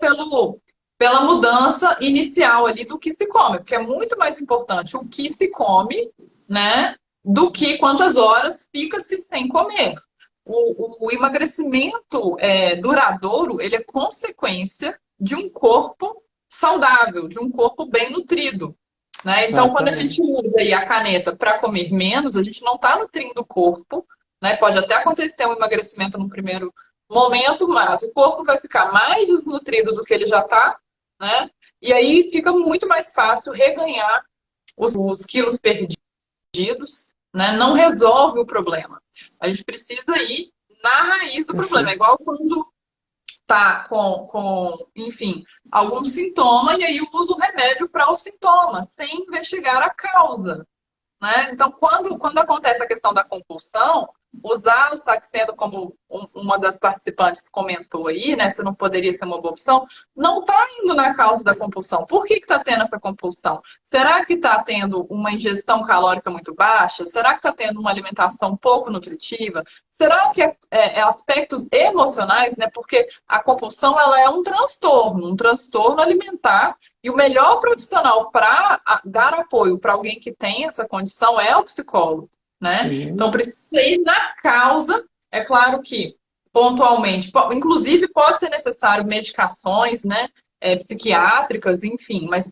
pela mudança inicial ali do que se come, porque é muito mais importante o que se come, né, do que quantas horas fica-se sem comer. O emagrecimento duradouro, ele é consequência de um corpo saudável, de um corpo bem nutrido. Né? Então, quando a gente Exatamente. usa aí a caneta para comer menos, a gente não está nutrindo o corpo, né? Pode até acontecer um emagrecimento no primeiro momento, mas o corpo vai ficar mais desnutrido do que ele já está, né? E aí fica muito mais fácil reganhar os quilos perdidos, né? Não resolve o problema. A gente precisa ir na raiz do problema. É Perfeito. igual quando tá enfim, algum sintoma e aí usa o remédio para o sintoma, sem investigar a causa. Né? Então, quando acontece a questão da compulsão, usar o Saxenda, como uma das participantes comentou aí, né? Se não poderia ser uma boa opção, não está indo na causa da compulsão. Por que está tendo essa compulsão? Será que está tendo uma ingestão calórica muito baixa? Será que está tendo uma alimentação pouco nutritiva? Será que é aspectos emocionais, né? Porque a compulsão ela é um transtorno alimentar e o melhor profissional para dar apoio para alguém que tem essa condição é o psicólogo, né? Então Sim. precisa ir na causa. É claro que pontualmente, inclusive pode ser necessário medicações, né? Psiquiátricas, enfim, mas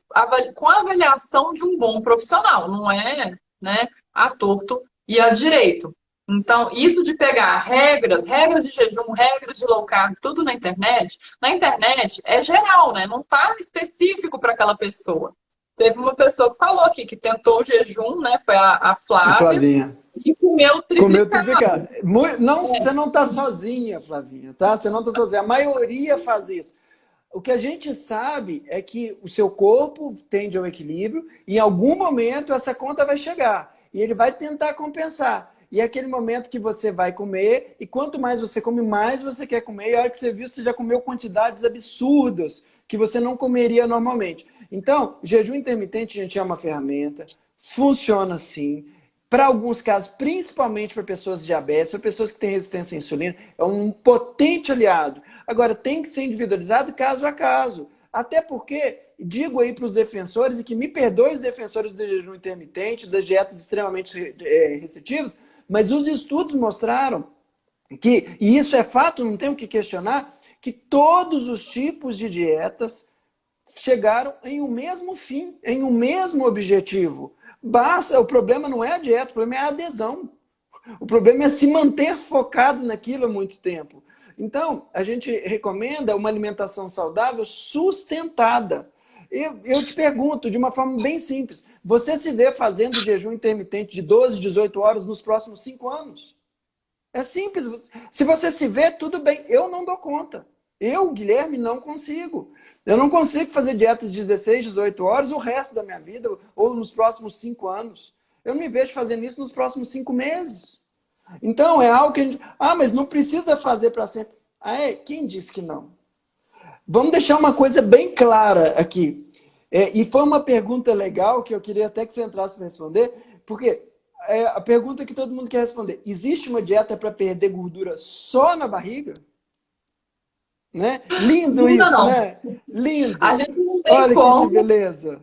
com a avaliação de um bom profissional, não é, né? À torto e à direito. Então, isso de pegar regras de jejum, regras de low carb, tudo na internet é geral, né? Não está específico para aquela pessoa. Teve uma pessoa que falou aqui que tentou o jejum, né? Foi a A Flávia, Flavinha. e comeu Comeu triplicado. triplicado. Não, você não está sozinha, Flavinha, tá? Você não está sozinha. A maioria faz isso. O que a gente sabe é que o seu corpo tende ao equilíbrio e em algum momento essa conta vai chegar e ele vai tentar compensar. E é aquele momento que você vai comer e quanto mais você come, mais você quer comer. E a hora que você viu, você já comeu quantidades absurdas que você não comeria normalmente. Então, jejum intermitente, a gente, é uma ferramenta, funciona sim. Para alguns casos, principalmente para pessoas diabéticas, para pessoas que têm resistência à insulina, é um potente aliado. Agora, tem que ser individualizado caso a caso. Até porque, digo aí para os defensores, e que me perdoem os defensores do jejum intermitente, das dietas extremamente restritivas, mas os estudos mostraram que, e isso é fato, não tem o que questionar, que todos os tipos de dietas chegaram em um mesmo fim, em um mesmo objetivo. Basta, o problema não é a dieta, o problema é a adesão. O problema é se manter focado naquilo há muito tempo. Então, a gente recomenda uma alimentação saudável sustentada. Eu te pergunto, de uma forma bem simples, você se vê fazendo jejum intermitente de 12, 18 horas nos próximos 5 anos? É simples. Se você se vê, tudo bem. Eu não dou conta. Eu, Guilherme, não consigo. Eu não consigo fazer dietas de 16, 18 horas o resto da minha vida ou nos próximos 5 anos. Eu não me vejo fazendo isso nos próximos 5 meses. Então, é algo que a gente... Ah, mas não precisa fazer para sempre. Ah, quem disse que não? Vamos deixar uma coisa bem clara aqui. E foi uma pergunta legal que eu queria até que você entrasse para responder, porque a pergunta que todo mundo quer responder. Existe uma dieta para perder gordura só na barriga? Né? Lindo Ainda isso, não. né? A Lindo. gente não tem Olha que como. beleza.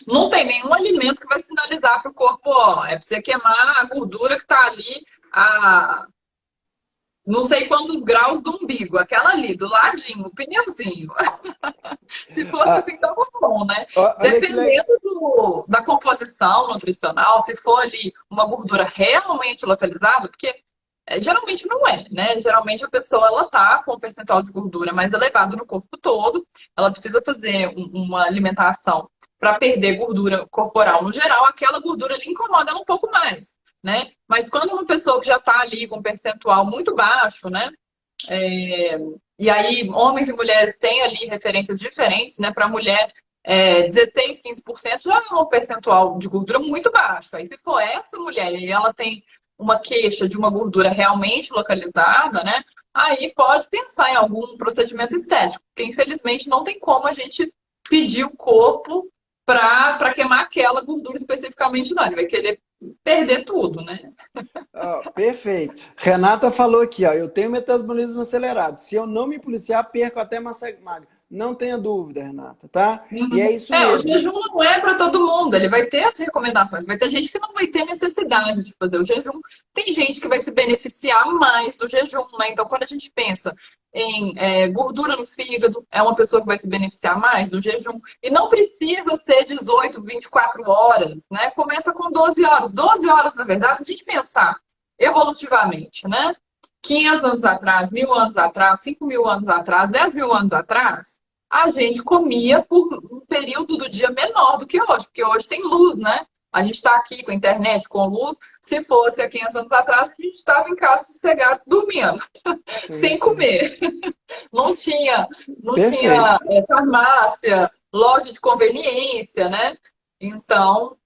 Não tem nenhum alimento que vai sinalizar para o corpo, ó, é para você queimar a gordura que está ali a não sei quantos graus do umbigo, aquela ali, do ladinho, o pneuzinho. Se fosse Ah, assim, tava bom, né? olha que legal. Dependendo da composição nutricional, se for ali uma gordura realmente localizada, porque geralmente não é, né? Geralmente a pessoa ela tá com um percentual de gordura mais elevado no corpo todo, ela precisa fazer uma alimentação para perder gordura corporal no geral, aquela gordura lhe incomoda ela um pouco mais, né? Mas quando uma pessoa que já está ali com um percentual muito baixo, né? É, e aí, homens e mulheres têm ali referências diferentes, né? Para mulher, 16, 15% já é um percentual de gordura muito baixo. Aí, se for essa mulher e ela tem uma queixa de uma gordura realmente localizada, né? Aí pode pensar em algum procedimento estético, porque infelizmente não tem como a gente pedir o corpo para queimar aquela gordura especificamente, não. Ele vai querer perder tudo, né? Ó, perfeito. Renata falou aqui, ó, eu tenho metabolismo acelerado. Se eu não me policiar, perco até massa magra. Não tenha dúvida, Renata, tá? E é Uhum. isso O mesmo. jejum não é para todo mundo, ele vai ter as recomendações, vai ter gente que não vai ter necessidade de fazer o jejum, tem gente que vai se beneficiar mais do jejum, né? Então, quando a gente pensa em gordura no fígado, é uma pessoa que vai se beneficiar mais do jejum, e não precisa ser 18, 24 horas, né? Começa com 12 horas. 12 horas, na verdade, se a gente pensar evolutivamente, né? 500 anos atrás, 1.000 anos atrás, 5.000 anos atrás, 10.000 anos atrás, a gente comia por um período do dia menor do que hoje, porque hoje tem luz, né? A gente está aqui com a internet, com luz. Se fosse há 500 anos atrás, a gente estava em casa sossegado, dormindo, Sim, sem sim. comer. Não tinha, não Perfeito. tinha farmácia, loja de conveniência, né? Então,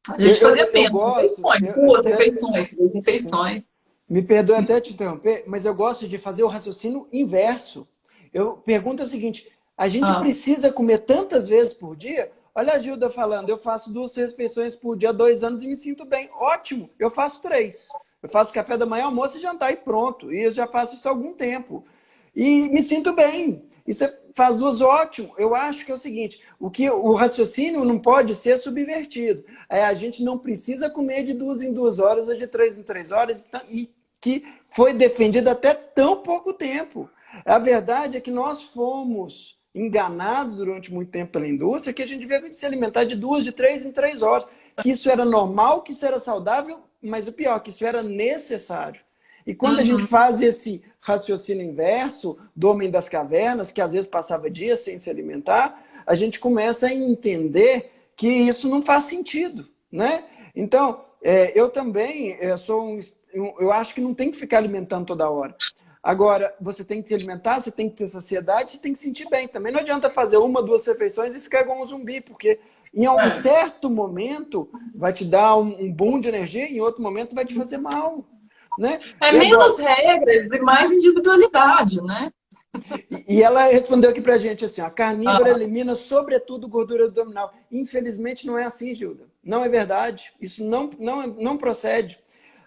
a Eu, gente eu, fazia eu menos gosto, refeições, eu duas até, refeições, três sim. refeições. Me perdoe até te interromper, mas eu gosto de fazer o raciocínio inverso. Eu pergunto o seguinte: a gente Ah, precisa comer tantas vezes por dia? Olha a Gilda falando, eu faço 2 refeições por dia há 2 anos e me sinto bem. Ótimo, eu faço 3. Eu faço café da manhã, almoço e jantar e pronto. E eu já faço isso há algum tempo. E me sinto bem. E você faz 2, ótimo. Eu acho que é o seguinte: o raciocínio não pode ser subvertido. A gente não precisa comer de 2 em 2 horas ou de 3 em 3 horas e que foi defendido até tão pouco tempo. A verdade é que nós fomos enganados durante muito tempo pela indústria que a gente devia se alimentar de 2, de 3 em 3 horas. Que isso era normal, que isso era saudável, mas o pior, que isso era necessário. E quando a gente uhum. faz esse raciocínio inverso do homem das cavernas, que às vezes passava dias sem se alimentar, a gente começa a entender que isso não faz sentido, né? Então, eu também eu acho que não tem que ficar alimentando toda hora. Agora, você tem que se alimentar, você tem que ter saciedade, você tem que sentir bem. Também não adianta fazer 1, 2 refeições e ficar igual um zumbi, porque em um É. certo momento vai te dar um boom de energia, e em outro momento vai te fazer mal, né? É E menos agora, regras e mais individualidade, né? e ela respondeu aqui pra gente assim: a carnívora Ah, elimina sobretudo gordura abdominal. Infelizmente não é assim, Gilda. Não é verdade. Isso não procede.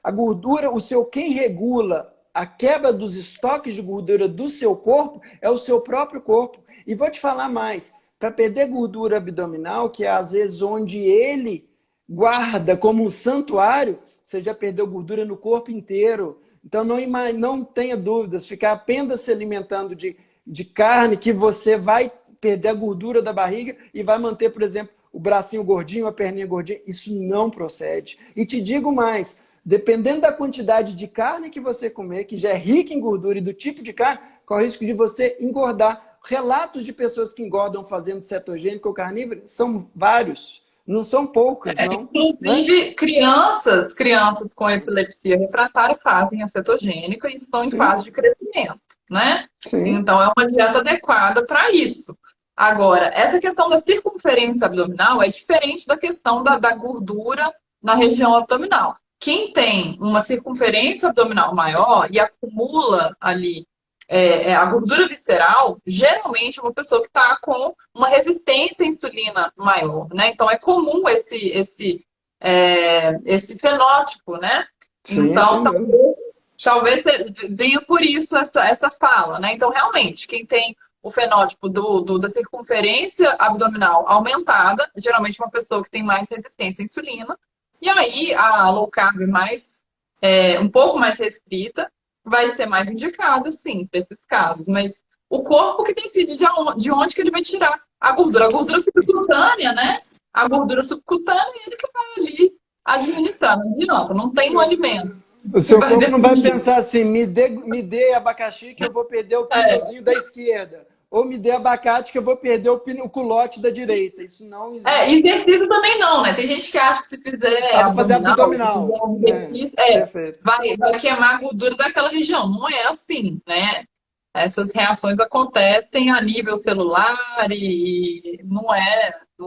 A gordura, quem regula a quebra dos estoques de gordura do seu corpo é o seu próprio corpo. E vou te falar mais: para perder gordura abdominal, que é às vezes onde ele guarda como um santuário, você já perdeu gordura no corpo inteiro. Então não tenha dúvidas, ficar apenas se alimentando de carne, que você vai perder a gordura da barriga e vai manter, por exemplo, o bracinho gordinho, a perninha gordinha. Isso não procede. E te digo mais: dependendo da quantidade de carne que você comer, que já é rica em gordura e do tipo de carne, corre o risco de você engordar. Relatos de pessoas que engordam fazendo cetogênico ou carnívoro são vários. Não são poucas, não. Né? inclusive, crianças com epilepsia refratária fazem a cetogênica e estão em Sim, fase de crescimento, né? sim. Então, é uma dieta adequada para isso. Agora, essa questão da circunferência abdominal é diferente da questão da gordura na região abdominal. Quem tem uma circunferência abdominal maior e acumula ali a gordura visceral, geralmente é uma pessoa que está com uma resistência à insulina maior, né? Então é comum esse fenótipo, né? Sim, Então sem dúvida. talvez venha por isso essa fala, né? Então realmente quem tem o fenótipo da circunferência abdominal aumentada, geralmente uma pessoa que tem mais resistência à insulina, e aí a low carb um pouco mais restrita vai ser mais indicada, sim, para esses casos. Mas o corpo que decide de onde que ele vai tirar a gordura. A gordura subcutânea, né? A gordura subcutânea, ele que vai ali administrar. Não adianta, não tem um alimento O que seu vai corpo não vai definir. pensar assim, me dê abacaxi que eu vou perder o É, pneuzinho da esquerda. Ou me dê abacate que eu vou perder o culote da direita. Isso não existe. exercício também não, né? Tem gente que acha que se fizer Ah, fazer abdominal, se abdominal. fizer um É, exercício, perfeito. vai queimar a gordura daquela região. Não é assim, né? Essas reações acontecem a nível celular e não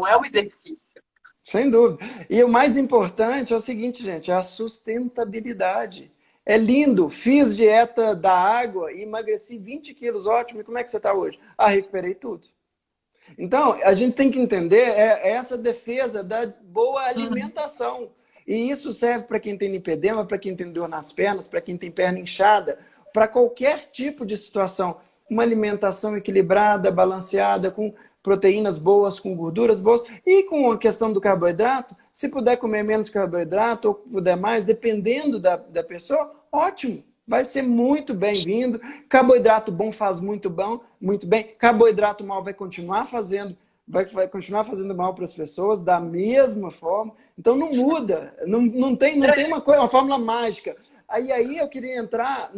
é o exercício. Sem dúvida. E o mais importante é o seguinte, gente, é a sustentabilidade. É lindo, fiz dieta da água e emagreci 20 quilos, ótimo. E como é que você está hoje? Ah, recuperei tudo. Então, a gente tem que entender essa defesa da boa Uhum. alimentação. E isso serve para quem tem lipedema, para quem tem dor nas pernas, para quem tem perna inchada, para qualquer tipo de situação. Uma alimentação equilibrada, balanceada, com proteínas boas, com gorduras boas. E com a questão do carboidrato, se puder comer menos carboidrato ou puder mais, dependendo da pessoa, ótimo. Vai ser muito bem-vindo. Carboidrato bom faz muito bom, muito bem. Carboidrato mal vai continuar fazendo mal para as pessoas da mesma forma. Então não muda, não tem uma fórmula mágica. Aí eu queria entrar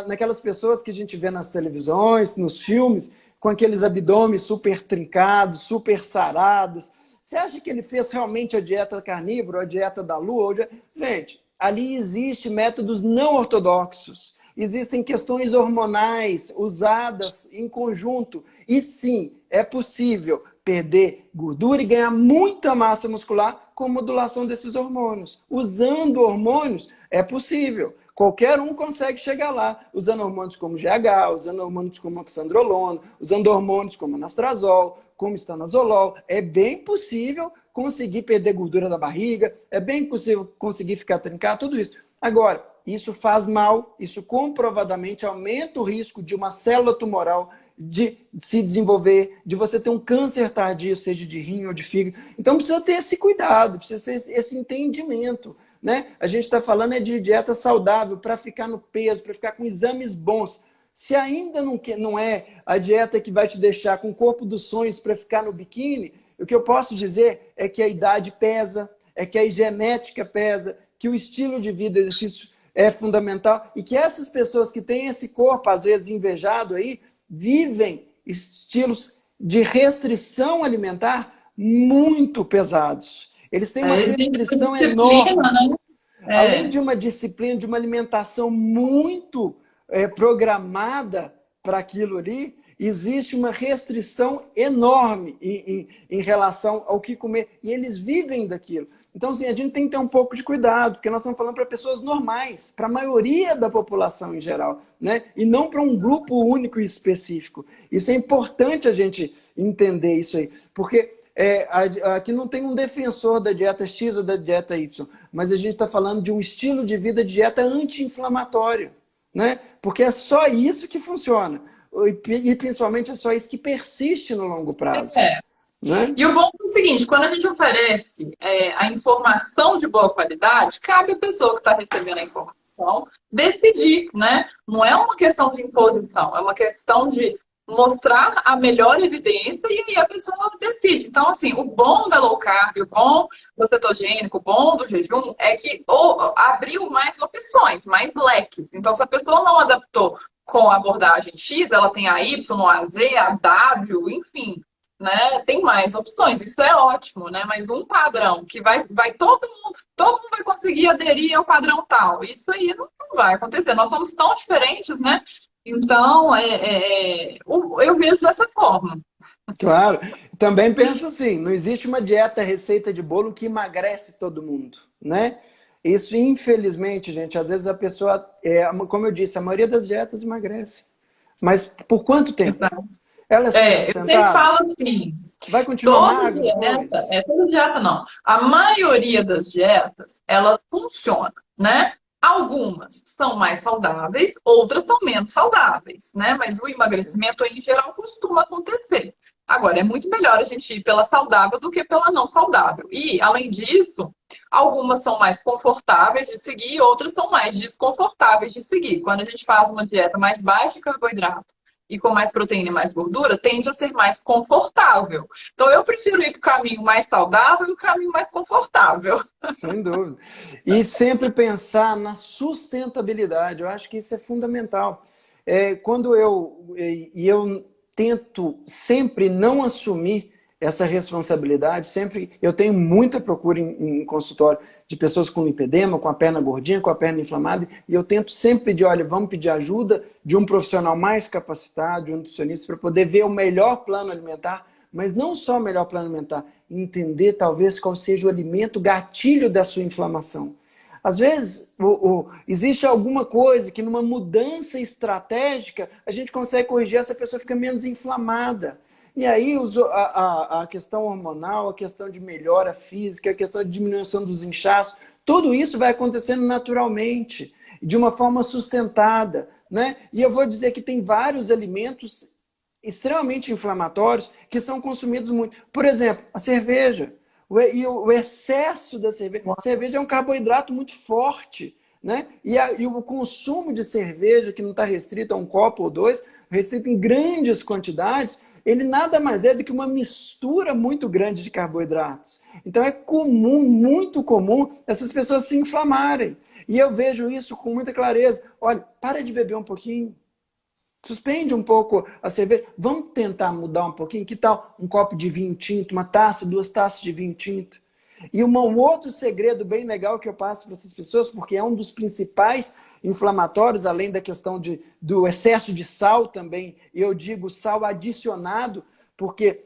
naquelas pessoas que a gente vê nas televisões, nos filmes, com aqueles abdômenes super trincados, super sarados. Você acha que ele fez realmente a dieta carnívora, a dieta da lua? Gente, ali existem métodos não ortodoxos. Existem questões hormonais usadas em conjunto. E sim, é possível perder gordura e ganhar muita massa muscular com modulação desses hormônios. Usando hormônios, é possível. Qualquer um consegue chegar lá, usando hormônios como GH, usando hormônios como oxandrolona, usando hormônios como anastrozol, como estanozolol. É bem possível conseguir perder gordura da barriga, é bem possível conseguir ficar trincado, tudo isso. Agora, isso faz mal, isso comprovadamente aumenta o risco de uma célula tumoral de se desenvolver, de você ter um câncer tardio, seja de rim ou de fígado. Então precisa ter esse cuidado, precisa ter esse entendimento. Né? A gente está falando de dieta saudável para ficar no peso, para ficar com exames bons. Se ainda não é a dieta que vai te deixar com o corpo dos sonhos para ficar no biquíni, o que eu posso dizer é que a idade pesa, é que a genética pesa, que o estilo de vida, exercício é fundamental e que essas pessoas que têm esse corpo, às vezes invejado aí, vivem estilos de restrição alimentar muito pesados. Eles têm uma Existe uma restrição disciplina, enorme. né? Além É, de uma disciplina, de uma alimentação muito programada para aquilo ali, existe uma restrição enorme em relação ao que comer. E eles vivem daquilo. Então, assim, a gente tem que ter um pouco de cuidado, porque nós estamos falando para pessoas normais, para a maioria da população em geral, né? E não para um grupo único e específico. Isso é importante a gente entender isso aí, porque aqui não tem um defensor da dieta X ou da dieta Y, mas a gente está falando de um estilo de vida, de dieta anti-inflamatória, né? Porque é só isso que funciona. E principalmente é só isso que persiste no longo prazo, é. né? E o bom é o seguinte, quando a gente oferece a informação de boa qualidade, cabe à pessoa que está recebendo a informação decidir, né? Não é uma questão de imposição, é uma questão de mostrar a melhor evidência e aí a pessoa decide. Então, assim, o bom da low carb, o bom do cetogênico, o bom do jejum é que abriu mais opções, mais leques. Então, se a pessoa não adaptou com a abordagem X, ela tem a Y, a Z, a W, enfim, né? Tem mais opções, isso é ótimo, né? Mas um padrão que vai todo mundo vai conseguir aderir ao padrão tal. Isso aí não vai acontecer. Nós somos tão diferentes, né? Então, eu vejo dessa forma. Claro. Também penso assim, não existe uma dieta receita de bolo que emagrece todo mundo, né? Isso, infelizmente, gente, às vezes a pessoa, como eu disse, a maioria das dietas emagrece. Mas por quanto tempo? Exato. Elas são Eu sempre falo sustentáveis? assim, Vai continuar toda magro dieta, depois? toda dieta não. A maioria das dietas, ela funciona, né? Algumas são mais saudáveis, outras são menos saudáveis, né? Mas o emagrecimento, em geral, costuma acontecer. Agora, é muito melhor a gente ir pela saudável do que pela não saudável. E, além disso, algumas são mais confortáveis de seguir, outras são mais desconfortáveis de seguir. Quando a gente faz uma dieta mais baixa em carboidrato, e com mais proteína e mais gordura, tende a ser mais confortável. Então, eu prefiro ir para o caminho mais saudável e o caminho mais confortável. Sem dúvida. E sempre pensar na sustentabilidade. Eu acho que isso é fundamental. Quando eu tento sempre não assumir essa responsabilidade, sempre eu tenho muita procura em consultório de pessoas com lipedema, com a perna gordinha, com a perna inflamada, e eu tento sempre pedir, olha, vamos pedir ajuda de um profissional mais capacitado, de um nutricionista, para poder ver o melhor plano alimentar, mas não só o melhor plano alimentar, entender talvez qual seja o alimento gatilho da sua inflamação. Às vezes, existe alguma coisa que numa mudança estratégica, a gente consegue corrigir, essa pessoa fica menos inflamada. E aí a questão hormonal, a questão de melhora física, a questão de diminuição dos inchaços, tudo isso vai acontecendo naturalmente, de uma forma sustentada, né? E eu vou dizer que tem vários alimentos extremamente inflamatórios que são consumidos muito. Por exemplo, a cerveja. O excesso da cerveja. A cerveja é um carboidrato muito forte, né? E o consumo de cerveja, que não está restrito a um copo ou dois, restrito em grandes quantidades, ele nada mais é do que uma mistura muito grande de carboidratos. Então é comum, muito comum, essas pessoas se inflamarem. E eu vejo isso com muita clareza. Olha, para de beber um pouquinho. Suspende um pouco a cerveja. Vamos tentar mudar um pouquinho? Que tal um copo de vinho tinto, uma taça, 2 taças de vinho tinto? E um outro segredo bem legal que eu passo para essas pessoas, porque é um dos principais inflamatórios, além da questão do excesso de sal também, e eu digo sal adicionado, porque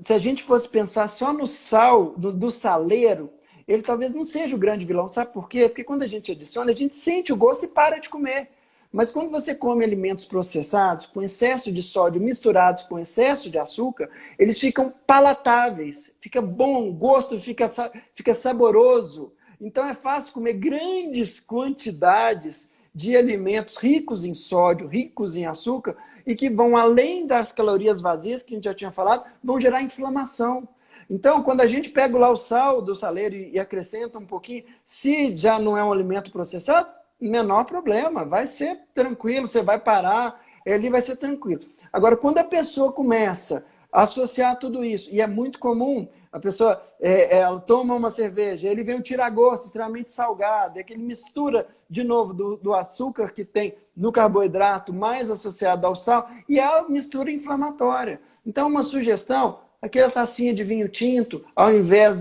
se a gente fosse pensar só no sal, do saleiro, ele talvez não seja o grande vilão. Sabe por quê? Porque quando a gente adiciona, a gente sente o gosto e para de comer. Mas quando você come alimentos processados, com excesso de sódio misturados com excesso de açúcar, eles ficam palatáveis, fica bom, o gosto fica saboroso. Então é fácil comer grandes quantidades de alimentos ricos em sódio, ricos em açúcar, e que vão, além das calorias vazias, que a gente já tinha falado, vão gerar inflamação. Então, quando a gente pega lá o sal do saleiro e acrescenta um pouquinho, se já não é um alimento processado, menor problema, vai ser tranquilo, você vai parar, ali vai ser tranquilo. Agora, quando a pessoa começa a associar tudo isso, e é muito comum, a pessoa ela toma uma cerveja, ele vem um tira-gosto extremamente salgado, é que ele mistura de novo do açúcar que tem no carboidrato, mais associado ao sal, e é a mistura inflamatória. Então, uma sugestão, aquela tacinha de vinho tinto, ao invés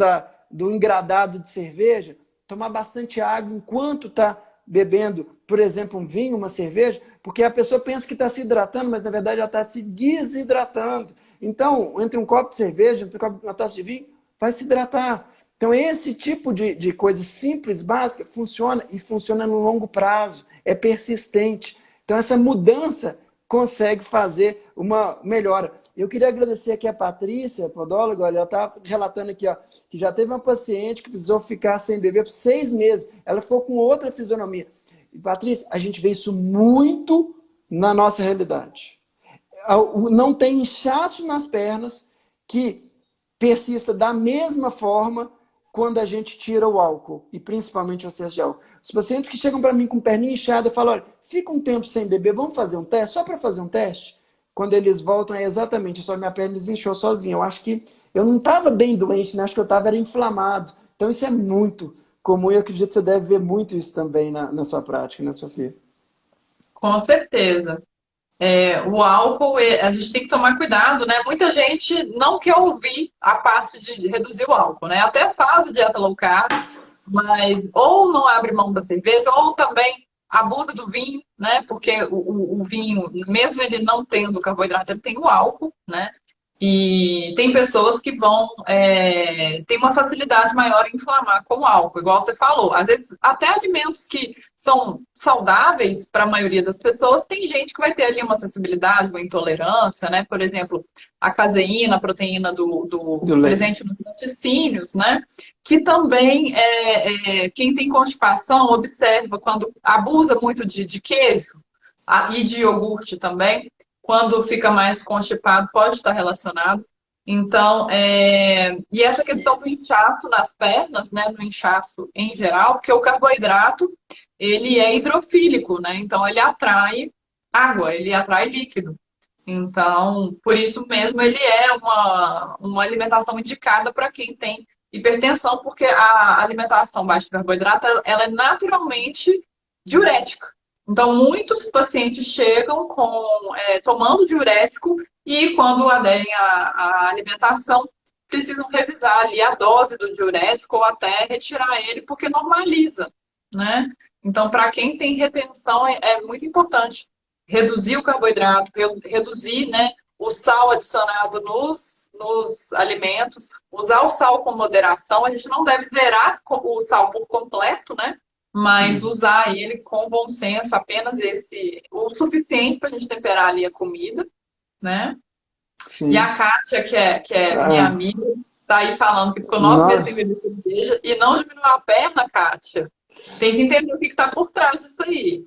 do engradado de cerveja, tomar bastante água enquanto está bebendo, por exemplo, um vinho, uma cerveja, porque a pessoa pensa que está se hidratando, mas na verdade ela está se desidratando. Então, entre um copo de cerveja, entre uma taça de vinho, vai se hidratar. Então, esse tipo de coisa simples, básica, funciona e funciona no longo prazo, é persistente. Então, essa mudança consegue fazer uma melhora. Eu queria agradecer aqui a Patrícia, podóloga, olha, ela está relatando aqui, ó, que já teve uma paciente que precisou ficar sem beber por 6 meses. Ela ficou com outra fisionomia. E, Patrícia, a gente vê isso muito na nossa realidade. Não tem inchaço nas pernas que persista da mesma forma quando a gente tira o álcool, e principalmente o excesso de álcool. Os pacientes que chegam para mim com perninha inchada, eu falo, olha, fica um tempo sem beber, vamos fazer um teste, só para fazer um teste? Quando eles voltam, é exatamente, só minha perna desinchou sozinha. Eu acho que eu não estava bem doente, né? Acho que eu estava inflamado. Então isso é muito comum e eu acredito que você deve ver muito isso também na sua prática, né, Sofia? Com certeza. O álcool, a gente tem que tomar cuidado, né? Muita gente não quer ouvir a parte de reduzir o álcool, né? Até faz a dieta low carb, mas ou não abre mão da cerveja, ou também abusa do vinho, né? Porque o vinho, mesmo ele não tendo carboidrato, ele tem o álcool, né? E tem pessoas que ter uma facilidade maior em inflamar com o álcool, igual você falou. Às vezes, até alimentos que são saudáveis para a maioria das pessoas, tem gente que vai ter ali uma sensibilidade, uma intolerância, né? Por exemplo, a caseína, a proteína Do leite. presente nos laticínios, né? Que também, quem tem constipação, observa quando abusa muito de queijo e de iogurte também, quando fica mais constipado, pode estar relacionado. Então, e essa questão do inchaço nas pernas, né, do inchaço em geral, porque o carboidrato, ele é hidrofílico, né, então ele atrai água, ele atrai líquido. Então, por isso mesmo, ele é uma alimentação indicada para quem tem hipertensão, porque a alimentação baixa em carboidrato, ela é naturalmente diurética. Então, muitos pacientes chegam tomando diurético e, quando aderem à alimentação, precisam revisar ali a dose do diurético ou até retirar ele, porque normaliza, né? Então, para quem tem retenção, é muito importante reduzir o carboidrato, reduzir, né, o sal adicionado nos alimentos, usar o sal com moderação. A gente não deve zerar o sal por completo, né? Mas Uhum. usar ele com bom senso, apenas o suficiente para a gente temperar ali a comida, né? E Sim. a Kátia, que é minha Ah, amiga, tá aí falando que ficou 9 meses sem nós, beber cerveja e não diminuiu a perna, Kátia. Tem que entender o que está por trás disso aí.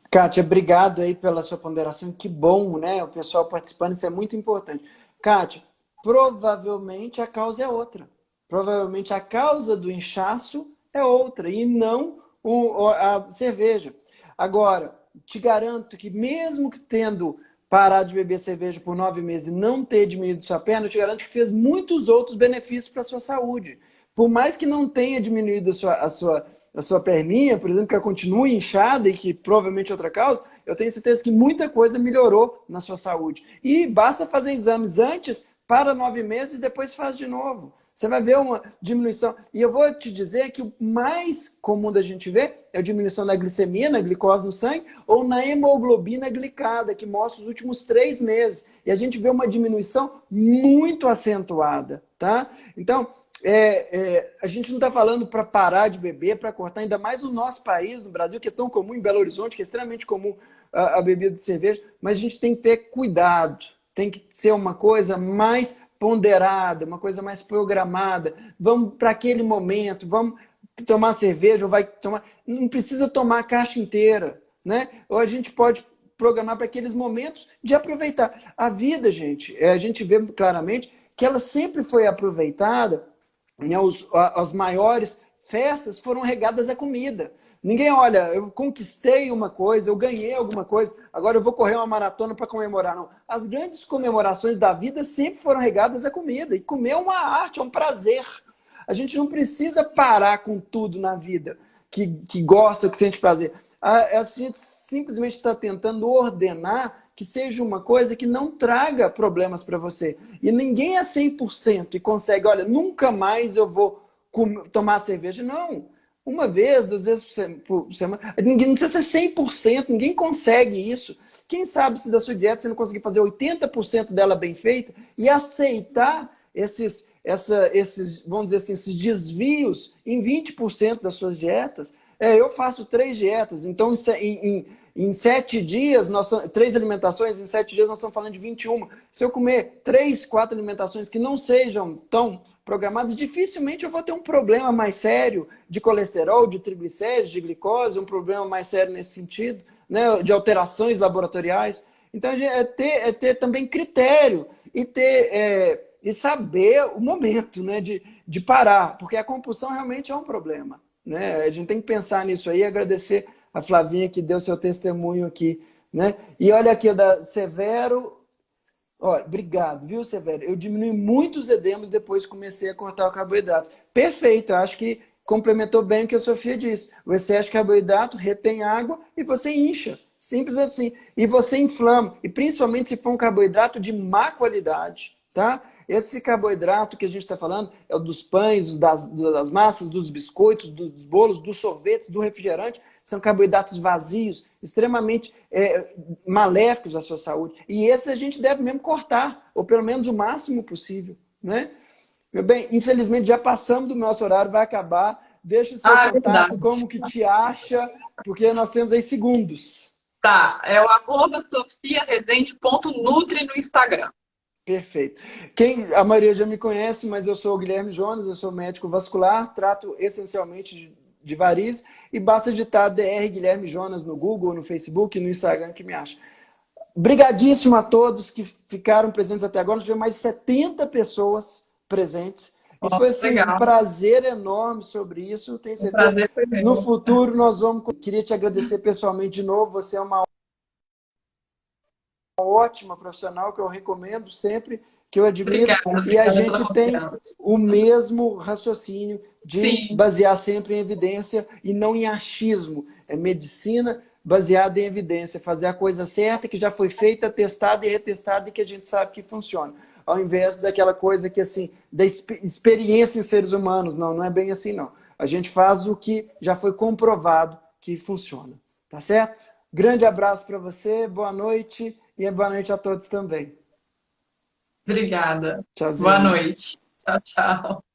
Kátia, obrigado aí pela sua ponderação. Que bom, né? O pessoal participando, isso é muito importante. Kátia, provavelmente a causa é outra. Provavelmente a causa do inchaço é outra e não a cerveja. Agora, te garanto que mesmo que tendo parado de beber cerveja por 9 meses e não ter diminuído sua perna, eu te garanto que fez muitos outros benefícios para a sua saúde. Por mais que não tenha diminuído a sua perninha, por exemplo, que ela continue inchada e que provavelmente é outra causa, eu tenho certeza que muita coisa melhorou na sua saúde. E basta fazer exames antes, para 9 meses e depois faz de novo. Você vai ver uma diminuição. E eu vou te dizer que o mais comum da gente ver é a diminuição da glicemia, na glicose no sangue, ou na hemoglobina glicada, que mostra os últimos 3 meses. E a gente vê uma diminuição muito acentuada, tá? Então, a gente não está falando para parar de beber, para cortar, ainda mais no nosso país, no Brasil, que é tão comum, em Belo Horizonte, que é extremamente comum a bebida de cerveja, mas a gente tem que ter cuidado, tem que ser uma coisa mais ponderada, uma coisa mais programada. Vamos para aquele momento, vamos tomar cerveja, ou vai tomar. Não precisa tomar a caixa inteira, né? Ou a gente pode programar para aqueles momentos de aproveitar. A vida, gente, a gente vê claramente que ela sempre foi aproveitada, né, as maiores festas foram regadas à comida. Ninguém olha, eu conquistei uma coisa, eu ganhei alguma coisa, agora eu vou correr uma maratona para comemorar. Não. As grandes comemorações da vida sempre foram regadas à comida. E comer é uma arte, é um prazer. A gente não precisa parar com tudo na vida que gosta, que sente prazer. A gente simplesmente está tentando ordenar que seja uma coisa que não traga problemas para você. E ninguém é 100% e consegue, olha, nunca mais eu vou tomar cerveja. Não. Uma vez, 2 vezes por semana. Ninguém não precisa ser 100%, ninguém consegue isso. Quem sabe se da sua dieta você não conseguir fazer 80% dela bem feita e aceitar esses, vamos dizer assim, esses desvios em 20% das suas dietas. Eu faço 3 dietas, então em 7 dias, 3 alimentações, em 7 dias nós estamos falando de 21. Se eu comer 3, 4 alimentações que não sejam tão programadas, dificilmente eu vou ter um problema mais sério de colesterol, de triglicéridos, de glicose, um problema mais sério nesse sentido, né, de alterações laboratoriais. Então, ter também critério e saber o momento, né, de parar, porque a compulsão realmente é um problema. Né? A gente tem que pensar nisso aí e agradecer a Flavinha que deu seu testemunho aqui. Né? E olha aqui, da Severo. Olha, obrigado, viu, Severo? Eu diminui muitos edemas depois que comecei a cortar o carboidrato. Perfeito, eu acho que complementou bem o que a Sofia disse. O excesso de carboidrato retém água e você incha. Simples assim. E você inflama. E principalmente se for um carboidrato de má qualidade, tá? Esse carboidrato que a gente está falando é o dos pães, das massas, dos biscoitos, dos bolos, dos sorvetes, do refrigerante. São carboidratos vazios, extremamente maléficos à sua saúde. E esses a gente deve mesmo cortar, ou pelo menos o máximo possível. Né? Meu bem, infelizmente já passamos do nosso horário, vai acabar. Deixa o seu Ah, é contato, verdade. como que te acha, porque nós temos aí segundos. Tá, é o @sofiaresende.nutri no Instagram. Perfeito. A maioria já me conhece, mas eu sou o Guilherme Jonas, eu sou médico vascular, trato essencialmente de varizes e basta digitar DR Guilherme Jonas no Google, no Facebook, no Instagram que me acha. Obrigadíssimo a todos que ficaram presentes até agora. Nós tivemos mais de 70 pessoas presentes. E Ó, foi assim, um legal. prazer enorme sobre isso. Tenho O certeza prazer foi que no meu. futuro nós vamos. Queria te agradecer pessoalmente de novo. Você é uma ótima profissional que eu recomendo sempre, que eu admiro, Obrigada, e a obrigada pela gente tem confiança. o mesmo raciocínio de Sim, basear sempre em evidência e não em achismo. É medicina baseada em evidência, fazer a coisa certa que já foi feita, testada e retestada e que a gente sabe que funciona. Ao invés daquela coisa que, assim, da experiência em seres humanos. Não, não é bem assim, não. A gente faz o que já foi comprovado que funciona. Tá certo? Grande abraço para você, boa noite e boa noite a todos também. obrigada. Boa Tchauzinho. noite. Tchau, tchau.